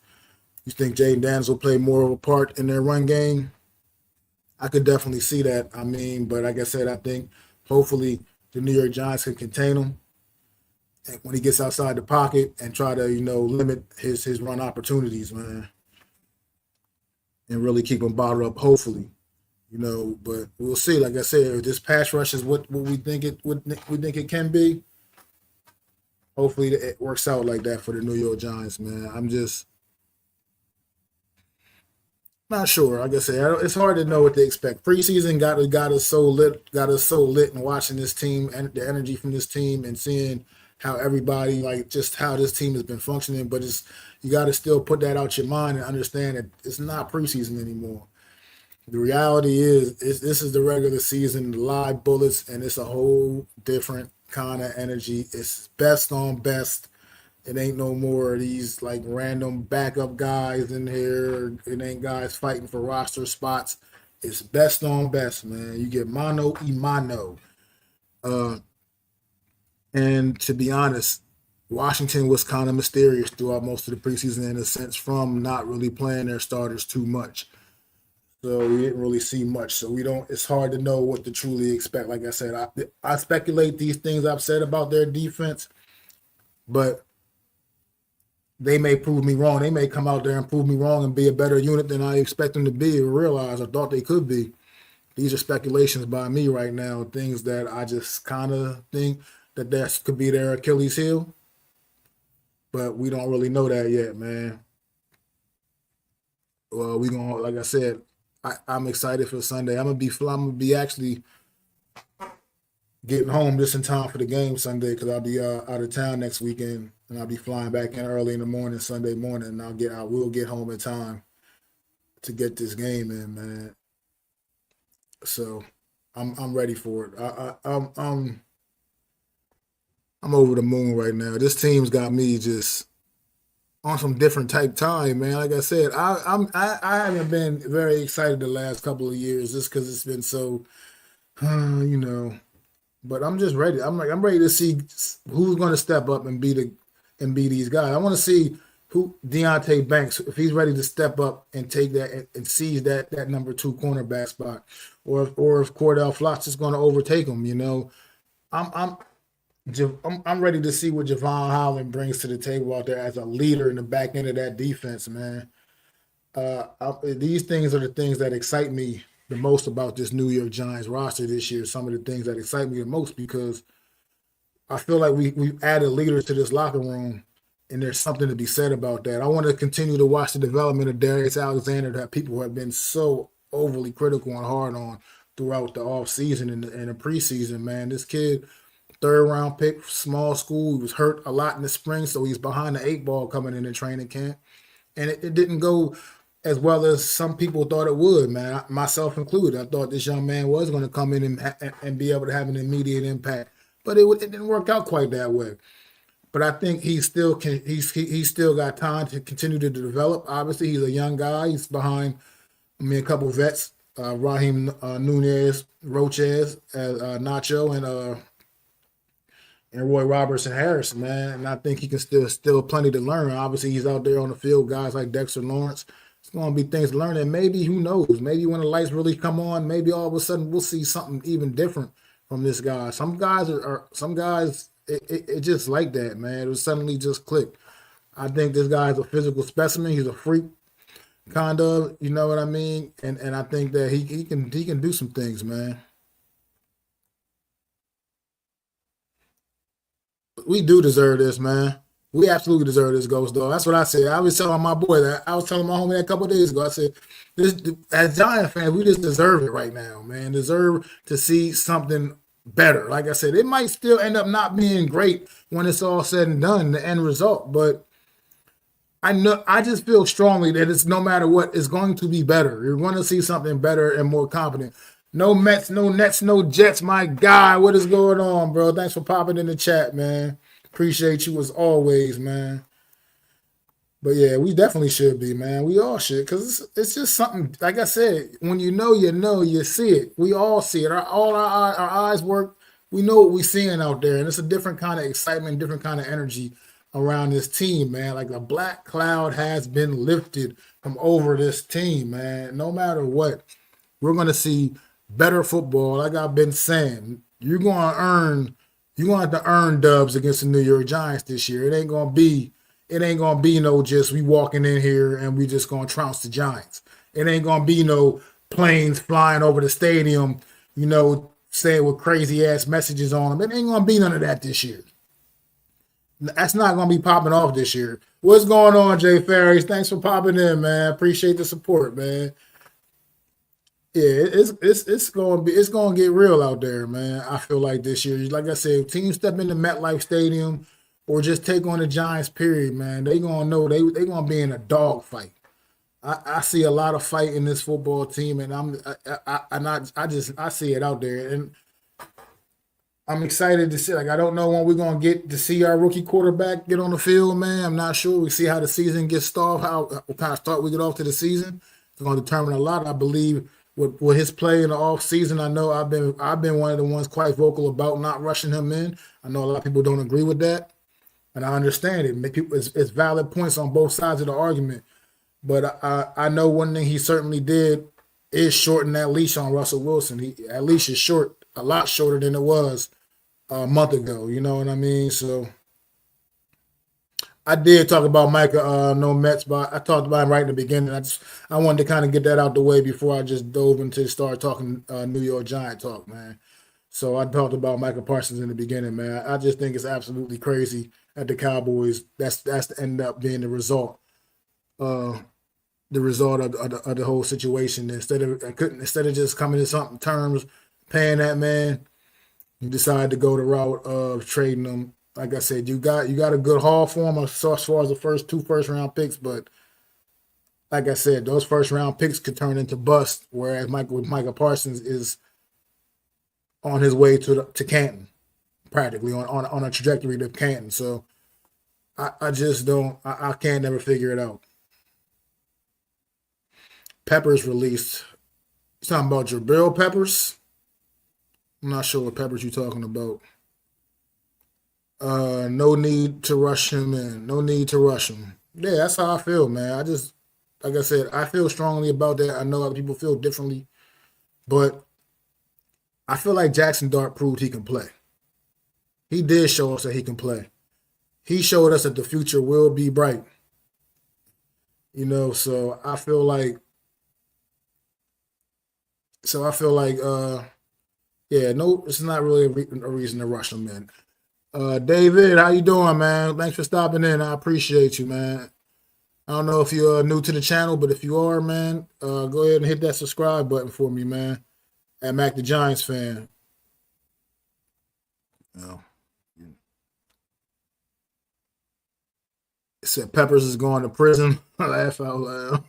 You think Jaden Daniels will play more of a part in their run game? I could definitely see that. I mean, but like I said, I think hopefully the New York Giants can contain him and when he gets outside the pocket and try to limit his run opportunities, man, and really keep him bottled up. Hopefully, but we'll see. Like I said, if this pass rush is what we think it can be, hopefully it works out like that for the New York Giants, man. I'm just not sure. Like I said, it's hard to know what to expect. Preseason got us so lit, and watching this team and the energy from this team and seeing how everybody, like, just how this team has been functioning. But you got to still put that out your mind and understand that it's not preseason anymore. The reality this is the regular season, live bullets, and it's a whole different kind of energy. It's best on best. It ain't no more of these like random backup guys in here. It ain't guys fighting for roster spots. It's best on best, man. You get mano y mano. Uh, and to be honest, Washington was kind of mysterious throughout most of the preseason in a sense from not really playing their starters too much. So we didn't really see much. So we don't. It's hard to know what to truly expect. Like I said, I speculate these things I've said about their defense. but they may prove me wrong. They may come out there and prove me wrong and be a better unit than I expect them to be or realize I thought they could be. These are speculations by me right now, things that I just kind of think that could be their Achilles heel, but we don't really know that yet, man. Well, we gonna, like I said, I'm excited for Sunday. I'm gonna be actually getting home just in time for the game Sunday because I'll be out of town next weekend and I'll be flying back in early in the morning Sunday morning. And I will get home in time to get this game in, man. So I'm ready for it. I'm over the moon right now. This team's got me just on some different type time, man. Like I said, I haven't been very excited the last couple of years just because it's been so, you know. But I'm just ready. I'm ready to see who's going to step up and be these guys. I want to see who Deontay Banks, if he's ready to step up and take that and seize that number two cornerback spot, or if Cordell Flotz is going to overtake him. I'm I'm I'm ready to see what Javon Holland brings to the table out there as a leader in the back end of that defense, man. These things are the things that excite me the most about this New York Giants roster this year. Some of the things that excite me the most because I feel like we've added leaders to this locker room, and there's something to be said about that. I want to continue to watch the development of Darius Alexander that people have been so overly critical and hard on throughout the offseason and the preseason, man. This kid, third round pick, small school, he was hurt a lot in the spring, so he's behind the eight ball coming in training camp. And it didn't go as well as some people thought it would, man. Myself included. I thought this young man was going to come in and be able to have an immediate impact, but it didn't work out quite that way. But I think he's still got time to continue to develop. Obviously, he's a young guy. He's behind, a couple of vets, Raheem Nunez, Roches, Nacho, and Roy Robertson Harris, man. And I think he can still plenty to learn. Obviously, he's out there on the field, guys like Dexter Lawrence. It's going to be things to learn. And maybe, who knows, maybe when the lights really come on, maybe all of a sudden we'll see something even different from this guy. Some guys it just like that, man. It was suddenly just click. I think this guy's a physical specimen. He's a freak, kind of, you know what I mean? And I think that he can do some things, man. We do deserve this, man. We absolutely deserve this, Ghost Dog. That's what I said. I was telling my boy that. I was telling my homie that a couple of days ago. I said, this, as Giant fans, we just deserve it right now, man. Deserve to see something better. Like I said, it might still end up not being great when it's all said and done, the end result. But I just feel strongly that it's no matter what, it's going to be better. You're going to see something better and more competent. No Mets, no Nets, no Jets. My God, what is going on, bro? Thanks for popping in the chat, man. Appreciate you as always, man. But yeah, we definitely should be, man. We all should, because it's just something. Like I said, when you know, you see it. We all see it. Our eyes work. We know what we're seeing out there, and it's a different kind of excitement, different kind of energy around this team, man. Like a black cloud has been lifted from over this team, man. No matter what, we're gonna see better football. Like I've been saying, you're gonna have to earn dubs against the New York Giants this year. It ain't gonna be no just we walking in here and we just gonna trounce the Giants. It ain't gonna be no planes flying over the stadium, saying with crazy ass messages on them. It ain't gonna be none of that this year. That's not gonna be popping off this year. What's going on, Jay Ferris? Thanks for popping in, man. Appreciate the support, man. Yeah, it's gonna get real out there, man. I feel like this year, like I said, teams step into MetLife Stadium or just take on the Giants. Period, man. They gonna know they gonna be in a dog fight. I see a lot of fight in this football team, and I see it out there, and I'm excited to see. Like I don't know when we're gonna get to see our rookie quarterback get on the field, man. I'm not sure. We see how the season gets started, what kind of start we get off to the season. It's gonna determine a lot, I believe. With his play in the off season, I know I've been one of the ones quite vocal about not rushing him in. I know a lot of people don't agree with that, and I understand it. It's valid points on both sides of the argument. But I know one thing he certainly did is shorten that leash on Russell Wilson. That leash is a lot shorter than it was a month ago. You know what I mean? So I did talk about Micah, no Mets, but I talked about him right in the beginning. I wanted to kind of get that out the way before I just dove into start talking New York Giant talk, man. So I talked about Michael Parsons in the beginning, man. I just think it's absolutely crazy at the Cowboys. That's ended up being uh, the result of the whole situation. Instead of just coming to something terms, paying that man, you decided to go the route of trading him. Like I said, you got a good haul for him as far as the two first round picks, but like I said, those first round picks could turn into bust. Whereas Michael Parsons is on his way to Canton, practically on a trajectory to Canton. So I just don't I can't never figure it out. Peppers released. You talking about Jabril Peppers? I'm not sure what Peppers you're talking about. No need to rush him in. No need to rush him. Yeah, that's how I feel, man. Like I said, I feel strongly about that. I know other people feel differently, but I feel like Jackson Dart proved he can play. He did show us that he can play. He showed us that the future will be bright. So I feel like yeah, no, it's not really a reason to rush him in. David, how you doing, man? Thanks for stopping in. I appreciate you, man. I don't know if you're new to the channel, but if you are, man, go ahead and hit that subscribe button for me, man. At Mac the Giants fan. Oh, it said Peppers is going to prison. I laugh out loud.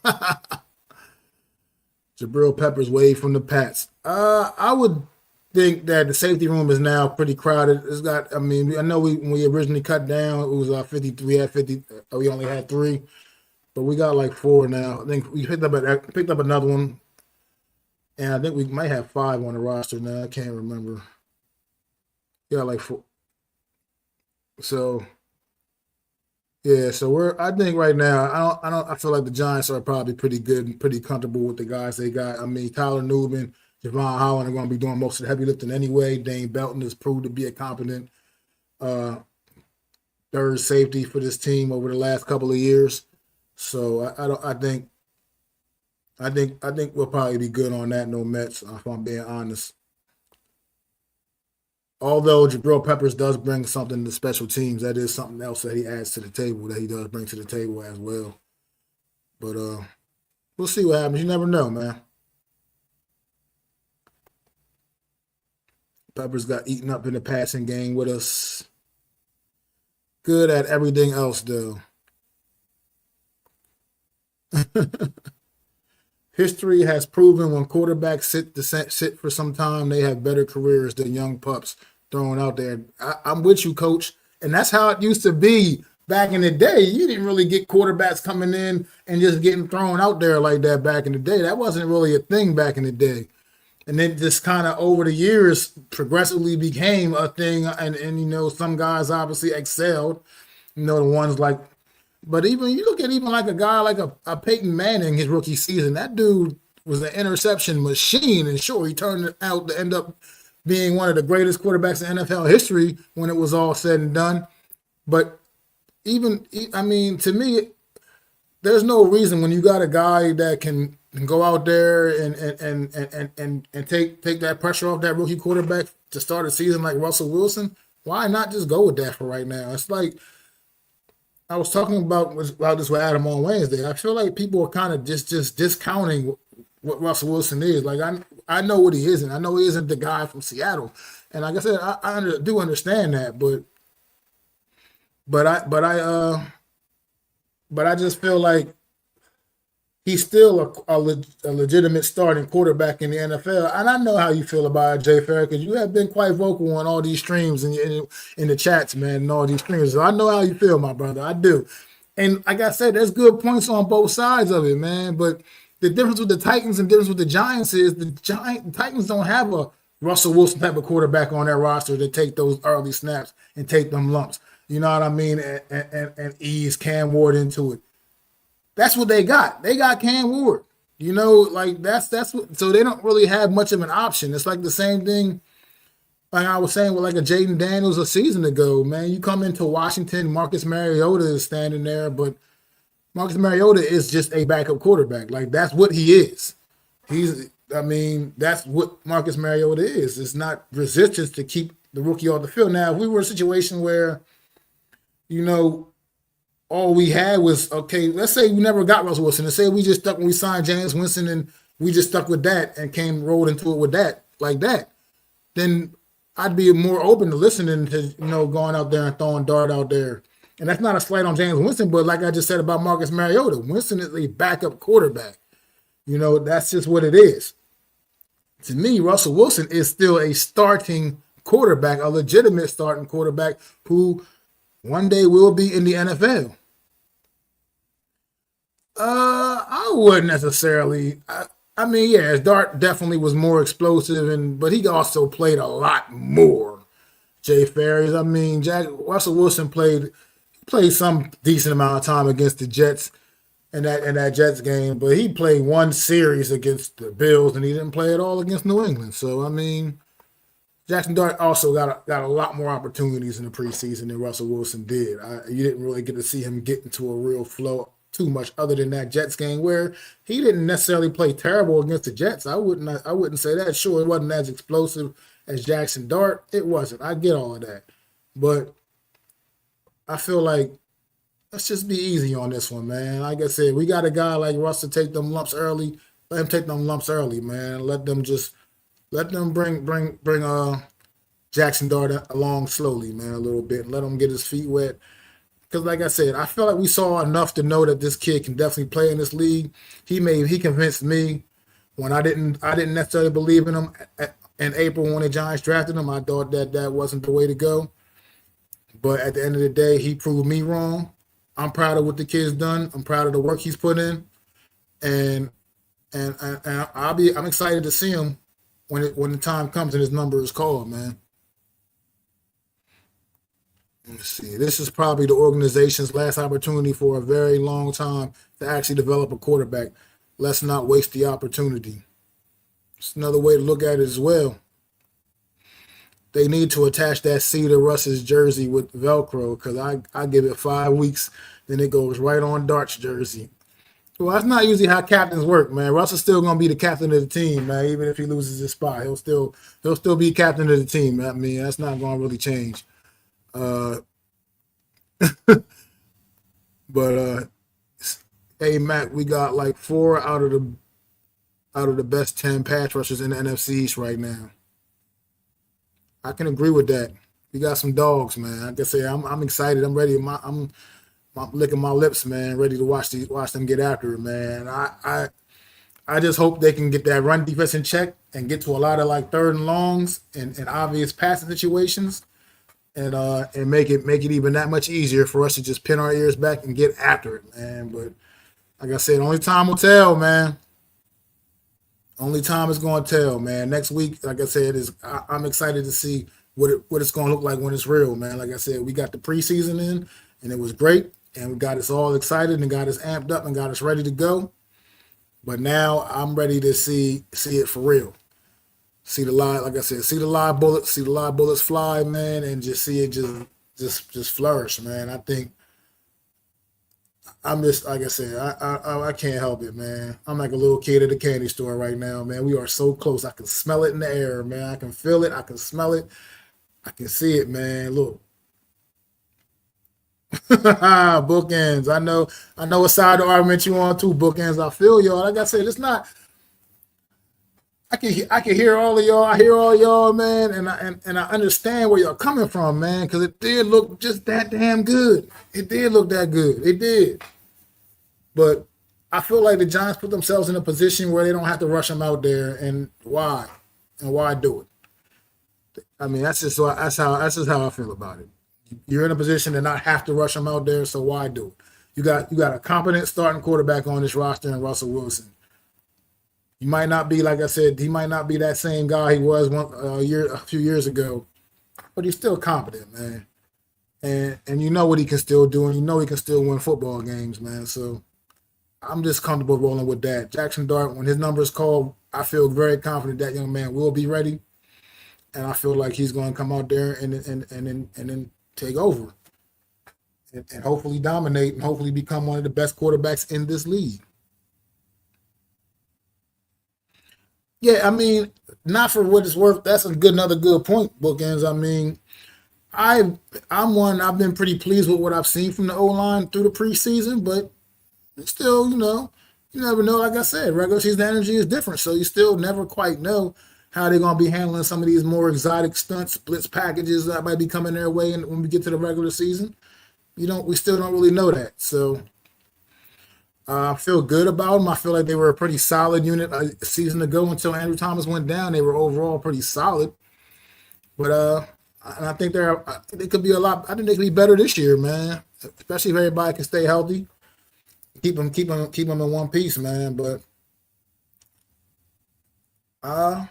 Jabril Peppers wave from the Pats. I would think that the safety room is now pretty crowded. It's got. I mean, I know when we originally cut down, it was 50. We had 50. We only had three, but we got like four now. I think we picked up another one, and I think we might have five on the roster now. I can't remember. Yeah, like four. So yeah, so I think right now, I feel like the Giants are probably pretty good and pretty comfortable with the guys they got. I mean, Tyler Newman, Javon Holland are going to be doing most of the heavy lifting anyway. Dane Belton has proved to be a competent uh, third safety for this team over the last couple of years. So I don't. I think we'll probably be good on that. No Mets, if I'm being honest. Although Jabril Peppers does bring something to special teams, that is something else that he adds to the table that he does bring to the table as well. But we'll see what happens. You never know, man. Peppers got eaten up in the passing game with us. Good at everything else, though. History has proven when quarterbacks sit for some time, they have better careers than young pups thrown out there. I'm with you, coach. And that's how it used to be back in the day. You didn't really get quarterbacks coming in and just getting thrown out there like that back in the day. That wasn't really a thing back in the day. And then just kind of over the years progressively became a thing. And some guys obviously excelled. The ones like, but even you look at even like a guy like a Peyton Manning, his rookie season, that dude was an interception machine. And sure, he turned it out to end up being one of the greatest quarterbacks in NFL history when it was all said and done. But I mean, to me, there's no reason when you got a guy that can go out there and take that pressure off that rookie quarterback to start a season like Russell Wilson. Why not just go with that for right now? It's like I was talking about this with Adam on Wednesday. I feel like people are kind of just discounting what Russell Wilson is. Like I know what he isn't. I know he isn't the guy from Seattle, and like I said, I do understand that, but I just feel like he's still a legitimate starting quarterback in the NFL. And I know how you feel about it, Jay Fair, because you have been quite vocal on all these streams and in the chats, man, and all these streams. So I know how you feel, my brother. I do. And like I said, there's good points on both sides of it, man. But the difference with the Titans and the difference with the Giants is the Titans don't have a Russell Wilson type of quarterback on their roster to take those early snaps and take them lumps. You know what I mean? And ease Cam Ward into it. That's what they got. They got Cam Ward. Like that's what. So they don't really have much of an option. It's like the same thing like I was saying with like a Jaden Daniels a season ago, man. You come into Washington, Marcus Mariota is standing there, but Marcus Mariota is just a backup quarterback. Like that's what he is. I mean, that's what Marcus Mariota is. It's not resistance to keep the rookie off the field. Now, if we were in a situation where, you know, all we had was, okay, let's say we never got Russell Wilson. Let's say we just stuck when we signed James Winston and we just stuck with that and rolled into it with that, like that, then I'd be more open to listening to, going out there and throwing dart out there. And that's not a slight on James Winston, but like I just said about Marcus Mariota, Winston is a backup quarterback. That's just what it is. To me, Russell Wilson is still a starting quarterback, a legitimate starting quarterback who one day will be in the NFL. I wouldn't necessarily. I mean, yeah, his dart definitely was more explosive, but he also played a lot more. Jay Ferris. I mean, Russell Wilson played some decent amount of time against the Jets in that Jets game, but he played one series against the Bills, and he didn't play at all against New England. So I mean, Jackson Dart also got a lot more opportunities in the preseason than Russell Wilson did. You didn't really get to see him get into a real flow too much, other than that Jets game where he didn't necessarily play terrible against the Jets. I wouldn't say that. Sure, it wasn't as explosive as Jackson Dart. It wasn't. I get all of that, but I feel like let's just be easy on this one, man. Like I said, we got a guy like Russ to take them lumps early. Let him take them lumps early, man. Let them bring Jackson Dart along slowly, man, a little bit. Let him get his feet wet. Because like I said, I feel like we saw enough to know that this kid can definitely play in this league. He convinced me when I didn't necessarily believe in him in April when the Giants drafted him. I thought that wasn't the way to go. But at the end of the day, he proved me wrong. I'm proud of what the kid's done. I'm proud of the work he's put in, and I'm excited to see him when the time comes and his number is called, man. Let's see. This is probably the organization's last opportunity for a very long time to actually develop a quarterback. Let's not waste the opportunity. It's another way to look at it as well. They need to attach that C to Russ's jersey with Velcro because I give it 5 weeks, then it goes right on Dart's jersey. Well, that's not usually how captains work, man. Russ is still gonna be the captain of the team, man. Even if he loses his spot, he'll still be captain of the team. I mean, that's not gonna really change. Uh, but hey, Matt, we got like 4 out of the best 10 pass rushers in the NFC East right now. I can agree with that. We got some dogs, man. Like I say, I'm excited. I'm ready. I'm licking my lips, man. Ready to watch them get after it, man. I just hope they can get that run defense in check and get to a lot of like third and longs and obvious passing situations, and make it even that much easier for us to just pin our ears back and get after it, man. But like I said, only time will tell, man. Only time is going to tell, man. Next week, like I said, I'm excited to see what it's going to look like when it's real, man. Like I said, we got the preseason in, and it was great, and we got us all excited and got us amped up and got us ready to go. But now I'm ready to see it for real. See the live, like I said, see the live bullets fly, man, and just see it just flourish, man. I think I'm just like I said, I can't help it, man. I'm like a little kid at a candy store right now, man. We are so close. I can smell it in the air, man. I can feel it. I can smell it. I can see it, man. Look. Bookends. I know what side of the argument you on too, bookends. I feel y'all. Like I said, it's not. I can hear all of y'all. I hear all y'all, man, and I understand where y'all coming from, man, because it did look just that damn good. It did look that good. It did. But I feel like the Giants put themselves in a position where they don't have to rush them out there, and why? And why do it? I mean, that's just how I feel about it. You're in a position to not have to rush them out there, so why do it? You got a competent starting quarterback on this roster in Russell Wilson. He might not be, like I said, he might not be that same guy he was a few years ago, but he's still competent, man. And you know what he can still do, and you know he can still win football games, man. So I'm just comfortable rolling with that. Jackson Dart, when his number is called, I feel very confident that young man will be ready. and I feel like he's going to come out there and then take over and hopefully dominate and hopefully become one of the best quarterbacks in this league. Yeah, I mean, not for what it's worth. That's a good another good point, Bookends. I mean, I I'm one. I've been pretty pleased with what I've seen from the O line through the preseason, but still, you never know. Like I said, regular season energy is different, so you still never quite know how they're going to be handling some of these more exotic stunts, blitz packages that might be coming their way, and when we get to the regular season, we still don't really know that. So I feel good about them. I feel like they were a pretty solid unit a season ago until Andrew Thomas went down. They were overall pretty solid, but and I think they could be a lot. I think they could be better this year, man. Especially if everybody can stay healthy, keep them in one piece, man. Uh,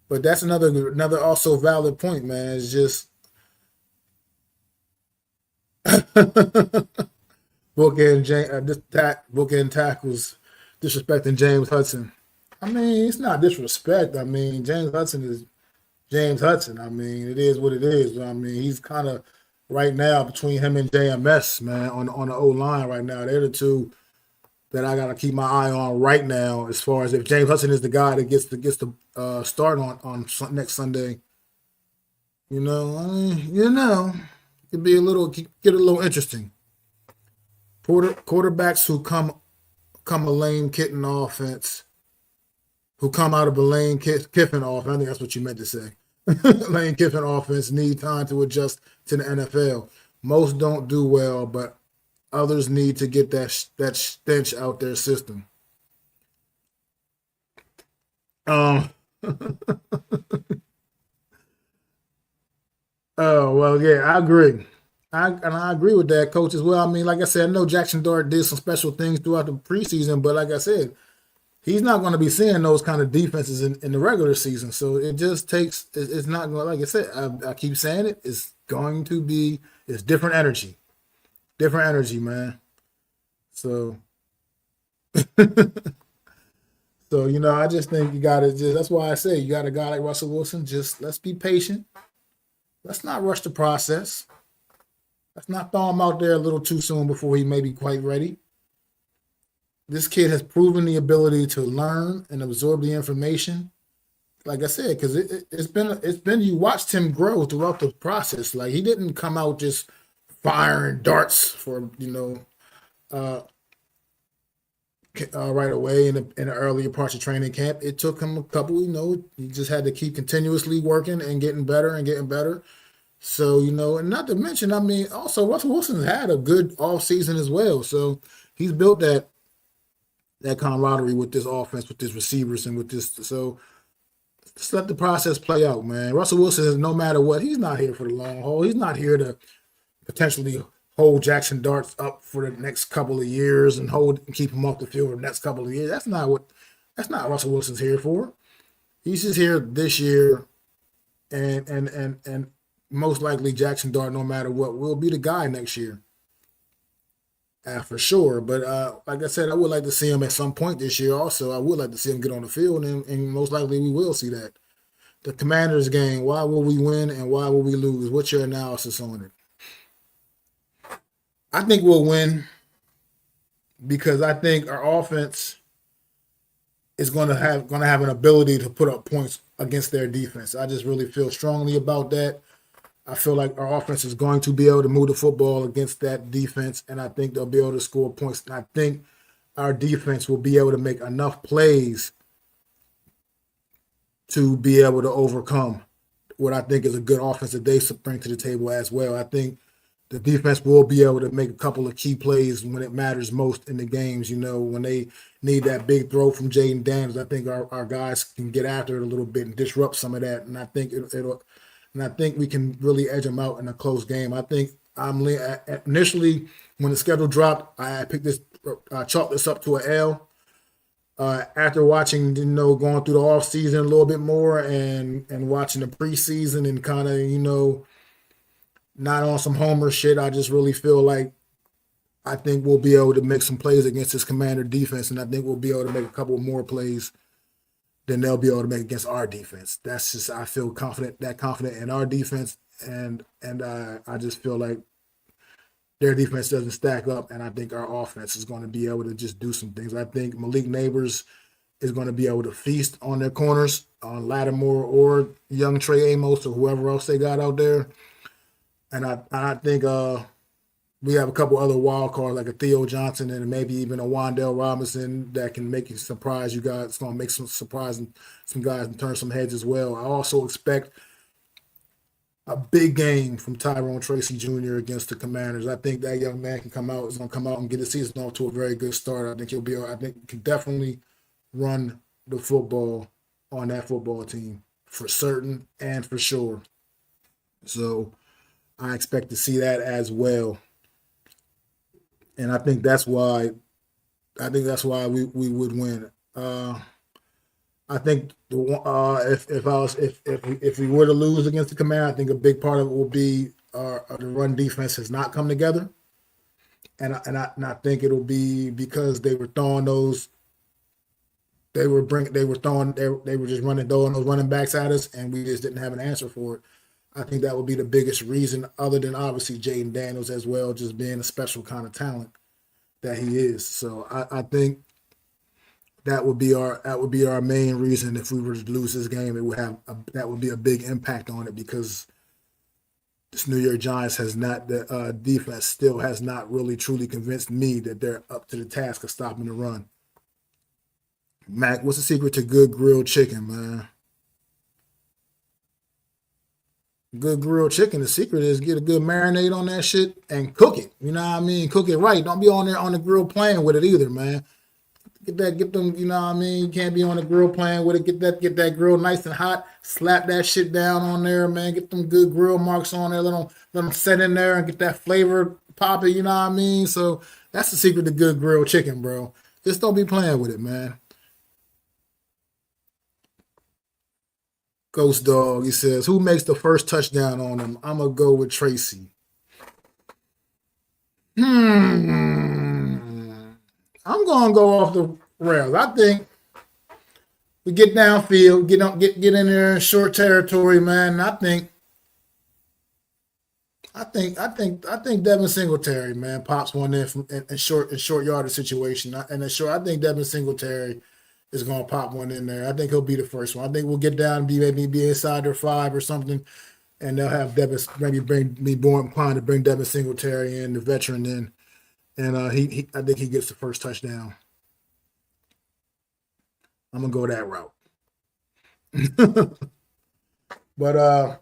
but that's another also valid point, man. It's just bookend tackles disrespecting James Hudson. I mean, it's not disrespect. I mean, James Hudson is James Hudson. I mean, it is what it is. I mean, he's kind of right now between him and JMS, man, on the O line right now. They're the two that I gotta keep my eye on right now. As far as if James Hudson is the guy that gets the start next Sunday, it could be get a little interesting. Quarterbacks who come a Lane Kitten offense, who come out of a Kiffin offense. I think that's what you meant to say. Lane Kiffin offense need time to adjust to the NFL. Most don't do well, but others need to get that stench out their system. Um. Oh well, yeah, I agree. I agree with that, coach, as well. I mean, like I said, I know Jackson Dart did some special things throughout the preseason, but like I said, he's not going to be seeing those kind of defenses in the regular season. So it just takes. It's not going. Like I said, I keep saying it. It's going to be. It's different energy, man. So I just think you got to just. That's why I say you got a guy like Russell Wilson. Just let's be patient. Let's not rush the process. Let's not throw him out there a little too soon before he may be quite ready. This kid has proven the ability to learn and absorb the information. Like I said, because it's been you watched him grow throughout the process. Like he didn't come out just firing darts for uh, right away in the earlier parts of training camp. It took him a couple. He just had to keep continuously working and getting better and getting better. So and not to mention, I mean, also Russell Wilson's had a good off season as well. So he's built that camaraderie with this offense, with his receivers, and with this. So just let the process play out, man. Russell Wilson is no matter what. He's not here for the long haul. He's not here to potentially hold Jackson Darts up for the next couple of years and keep him off the field for the next couple of years. That's not Russell Wilson's here for. He's just here this year, and most likely Jackson Dart, no matter what, will be the guy next year. For sure. But like I said, I would like to see him at some point this year. Also, I would like to see him get on the field, and most likely we will see that. The Commanders game, why will we win and why will we lose? What's your analysis on it? I think we'll win because I think our offense is going to have an ability to put up points against their defense. I just really feel strongly about that. I feel like our offense is going to be able to move the football against that defense, and I think they'll be able to score points. And I think our defense will be able to make enough plays to be able to overcome what I think is a good offense that they bring to the table as well. I think the defense will be able to make a couple of key plays when it matters most in the games. When they need that big throw from Jaden Daniels, I think our guys can get after it a little bit and disrupt some of that. And I think I think we can really edge them out in a close game. I think initially when the schedule dropped, I chalked this up to an L. After watching, going through the off season a little bit more and watching the preseason and kind of, not on some homer shit, I just really feel like I think we'll be able to make some plays against this Commander defense, and I think we'll be able to make a couple more plays than they'll be able to make against our defense. That's just I feel confident in our defense, and I just feel like their defense doesn't stack up, and I think our offense is going to be able to just do some things. I think Malik Neighbors is going to be able to feast on their corners, on Lattimore or young Trey Amos or whoever else they got out there. And I think we have a couple other wild cards like a Theo Johnson and maybe even a Wandale Robinson that can make you surprise you guys. It's going to make some guys and turn some heads as well. I also expect a big game from Tyrone Tracy Jr. against the Commanders. I think that young man is going to come out and get the season off to a very good start. I think he can definitely run the football on that football team for certain and for sure. So I expect to see that as well. And I think that's why we would win. I think if we were to lose against the Command, I think a big part of it will be the run defense has not come together, and I think it'll be because they were throwing those. They were just throwing those running backs at us, and we just didn't have an answer for it. I think that would be the biggest reason, other than obviously Jaden Daniels as well, just being a special kind of talent that he is. So I think that would be our main reason if we were to lose this game. That would be a big impact on it because this New York Giants the defense still has not really truly convinced me that they're up to the task of stopping the run. Mac, what's the secret to good grilled chicken, man? Good grilled chicken, the secret is get a good marinade on that shit and cook it. You know what I mean? Cook it right. Don't be on there on the grill playing with it either, man. Get them, you know what I mean? You can't be on the grill playing with it. Get that grill nice and hot. Slap that shit down on there, man. Get them good grill marks on there. Let them set in there and get that flavor popping, you know what I mean? So that's the secret to good grilled chicken, bro. Just don't be playing with it, man. Ghost Dog, he says, who makes the first touchdown on them? I'm going to go with Tracy. I'm going to go off the rails. I think we get downfield, get in there in short territory, man. I think Devin Singletary, man, pops one in short yardage situation. I think Devin Singletary is going to pop one in there. I think he'll be the first one. I think we'll get down and be inside their 5 or something, and they'll have Devin be more inclined to bring Devin Singletary in, the veteran in, and I think he gets the first touchdown. I'm gonna go that route. But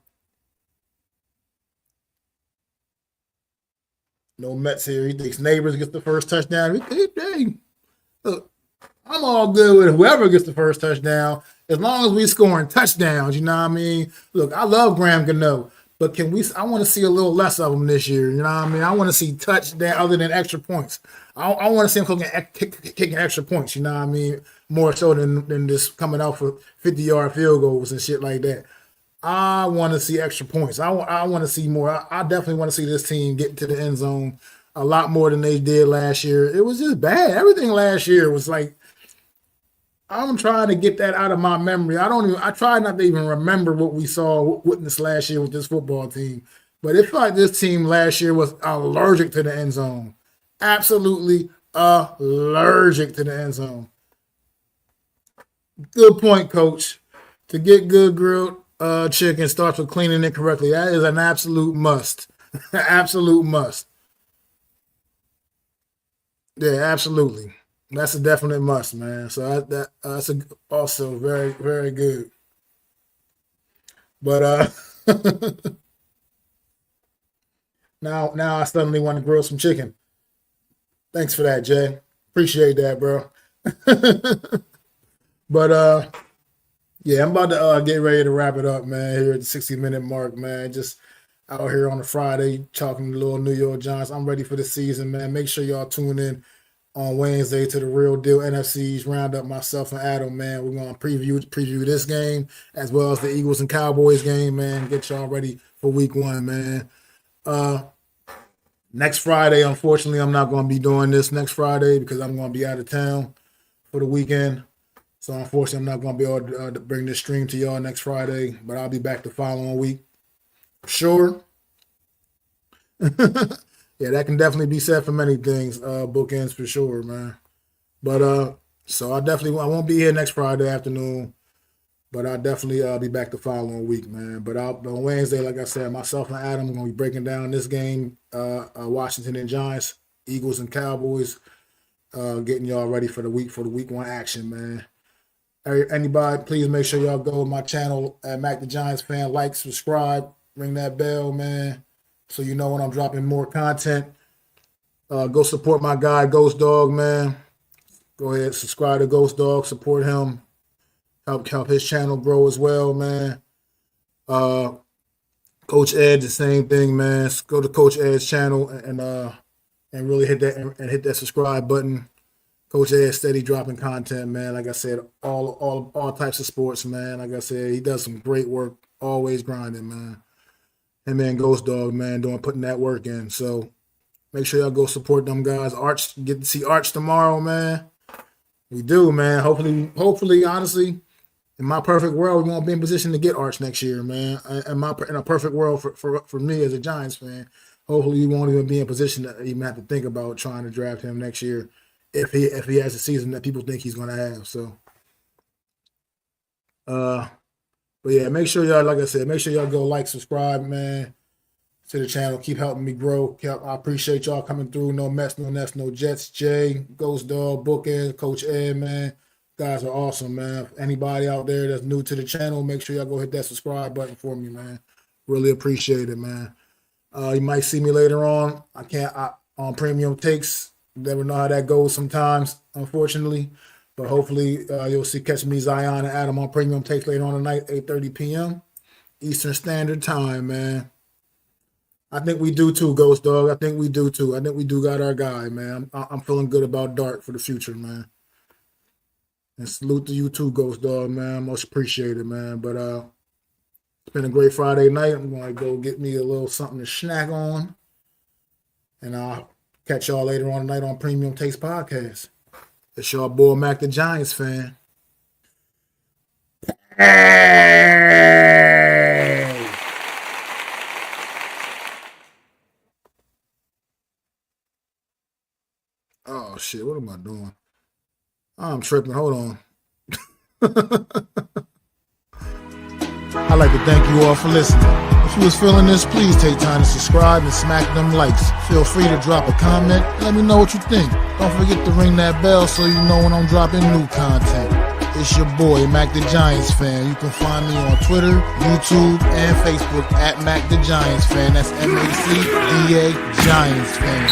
no Mets here. He thinks Neighbors gets the first touchdown. Look, I'm all good with whoever gets the first touchdown, as long as we scoring touchdowns. You know what I mean? Look, I love Graham Gano, but I want to see a little less of him this year. You know what I mean? I want to see touchdown other than extra points. I want to see him kicking extra points. You know what I mean? More so than just coming out for 50-yard field goals and shit like that. I want to see extra points. I want to see more. I definitely want to see this team get to the end zone a lot more than they did last year. It was just bad. Everything last year was like, I'm trying to get that out of my memory. I try not to even remember what we witnessed last year with this football team. But it felt like this team last year was allergic to the end zone. Absolutely allergic to the end zone. Good point, Coach. To get good grilled chicken starts with cleaning it correctly. That is an absolute must. Absolute must. Yeah, absolutely. That's a definite must, man. So that's also very, very good. But now I suddenly want to grill some chicken. Thanks for that, Jay. Appreciate that, bro. But yeah, I'm about to get ready to wrap it up, man. Here at the 60-minute mark, man. Just out here on a Friday talking to little New York Giants. I'm ready for the season, man. Make sure y'all tune in on Wednesday to the Real Deal NFC's Roundup. Myself and Adam, man, we're gonna preview this game as well as the Eagles and Cowboys game, man. Get y'all ready for Week 1, man. Next Friday, unfortunately, I'm not gonna be doing this next Friday because I'm gonna be out of town for the weekend. So unfortunately, I'm not going to be able to bring this stream to y'all next Friday, but I'll be back the following week. Sure. Yeah, that can definitely be said for many things. Bookends for sure, man. But so I won't be here next Friday afternoon, but I'll definitely be back the following week, man. But on Wednesday, like I said, myself and Adam are gonna be breaking down this game, Washington and Giants, Eagles and Cowboys, getting y'all ready for the week one action, man. Anybody, please make sure y'all go to my channel at MacDaGiantsFan, like, subscribe, ring that bell, man, so you know when I'm dropping more content. Go support my guy, Ghost Dog, man. Go ahead, subscribe to Ghost Dog, support him, help his channel grow as well, man. Coach Ed, the same thing, man. Go to Coach Ed's channel and really hit that subscribe button. Coach Ed steady dropping content, man. Like I said, all types of sports, man. Like I said, he does some great work, always grinding, man. And man, Ghost Dog, man, putting that work in. So make sure y'all go support them guys. Arch, get to see Arch tomorrow, man. We do, man. Hopefully, honestly, in my perfect world, we won't be in position to get Arch next year, man. In a perfect world for me as a Giants fan, hopefully we won't even be in position to even have to think about trying to draft him next year if he has a season that people think he's going to have. So, but yeah, make sure y'all, like I said, make sure y'all go like, subscribe, man, to the channel. Keep helping me grow. I appreciate y'all coming through. No Mets, no Nets, no Jets. Jay, Ghost Dog, Bookend, Coach Ed, man. Guys are awesome, man. Anybody out there that's new to the channel, make sure y'all go hit that subscribe button for me, man. Really appreciate it, man. You might see me later on. On Premium Takes. Never know how that goes sometimes, unfortunately. But hopefully you'll catch me, Zion, and Adam on Premium Takes later on tonight, 8:30 p.m. Eastern Standard Time, man. I think we do too, Ghost Dog. I think we do too. I think we do got our guy, man. I'm feeling good about Dart for the future, man. And salute to you too, Ghost Dog, man. Much appreciated, man. But it's been a great Friday night. I'm going to go get me a little something to snack on. And I'll catch y'all later on tonight on Premium Takes Podcast. It's your boy, Mac the Giants fan. Hey! Oh, shit. What am I doing? I'm tripping. Hold on. I'd like to thank you all for listening. If you was feeling this, please take time to subscribe and smack them likes. Feel free to drop a comment. Let me know what you think. Don't forget to ring that bell so you know when I'm dropping new content. It's your boy, Mac the Giants fan. You can find me on Twitter, YouTube, and Facebook at Mac the Giants fan. That's MacDa Giants fan.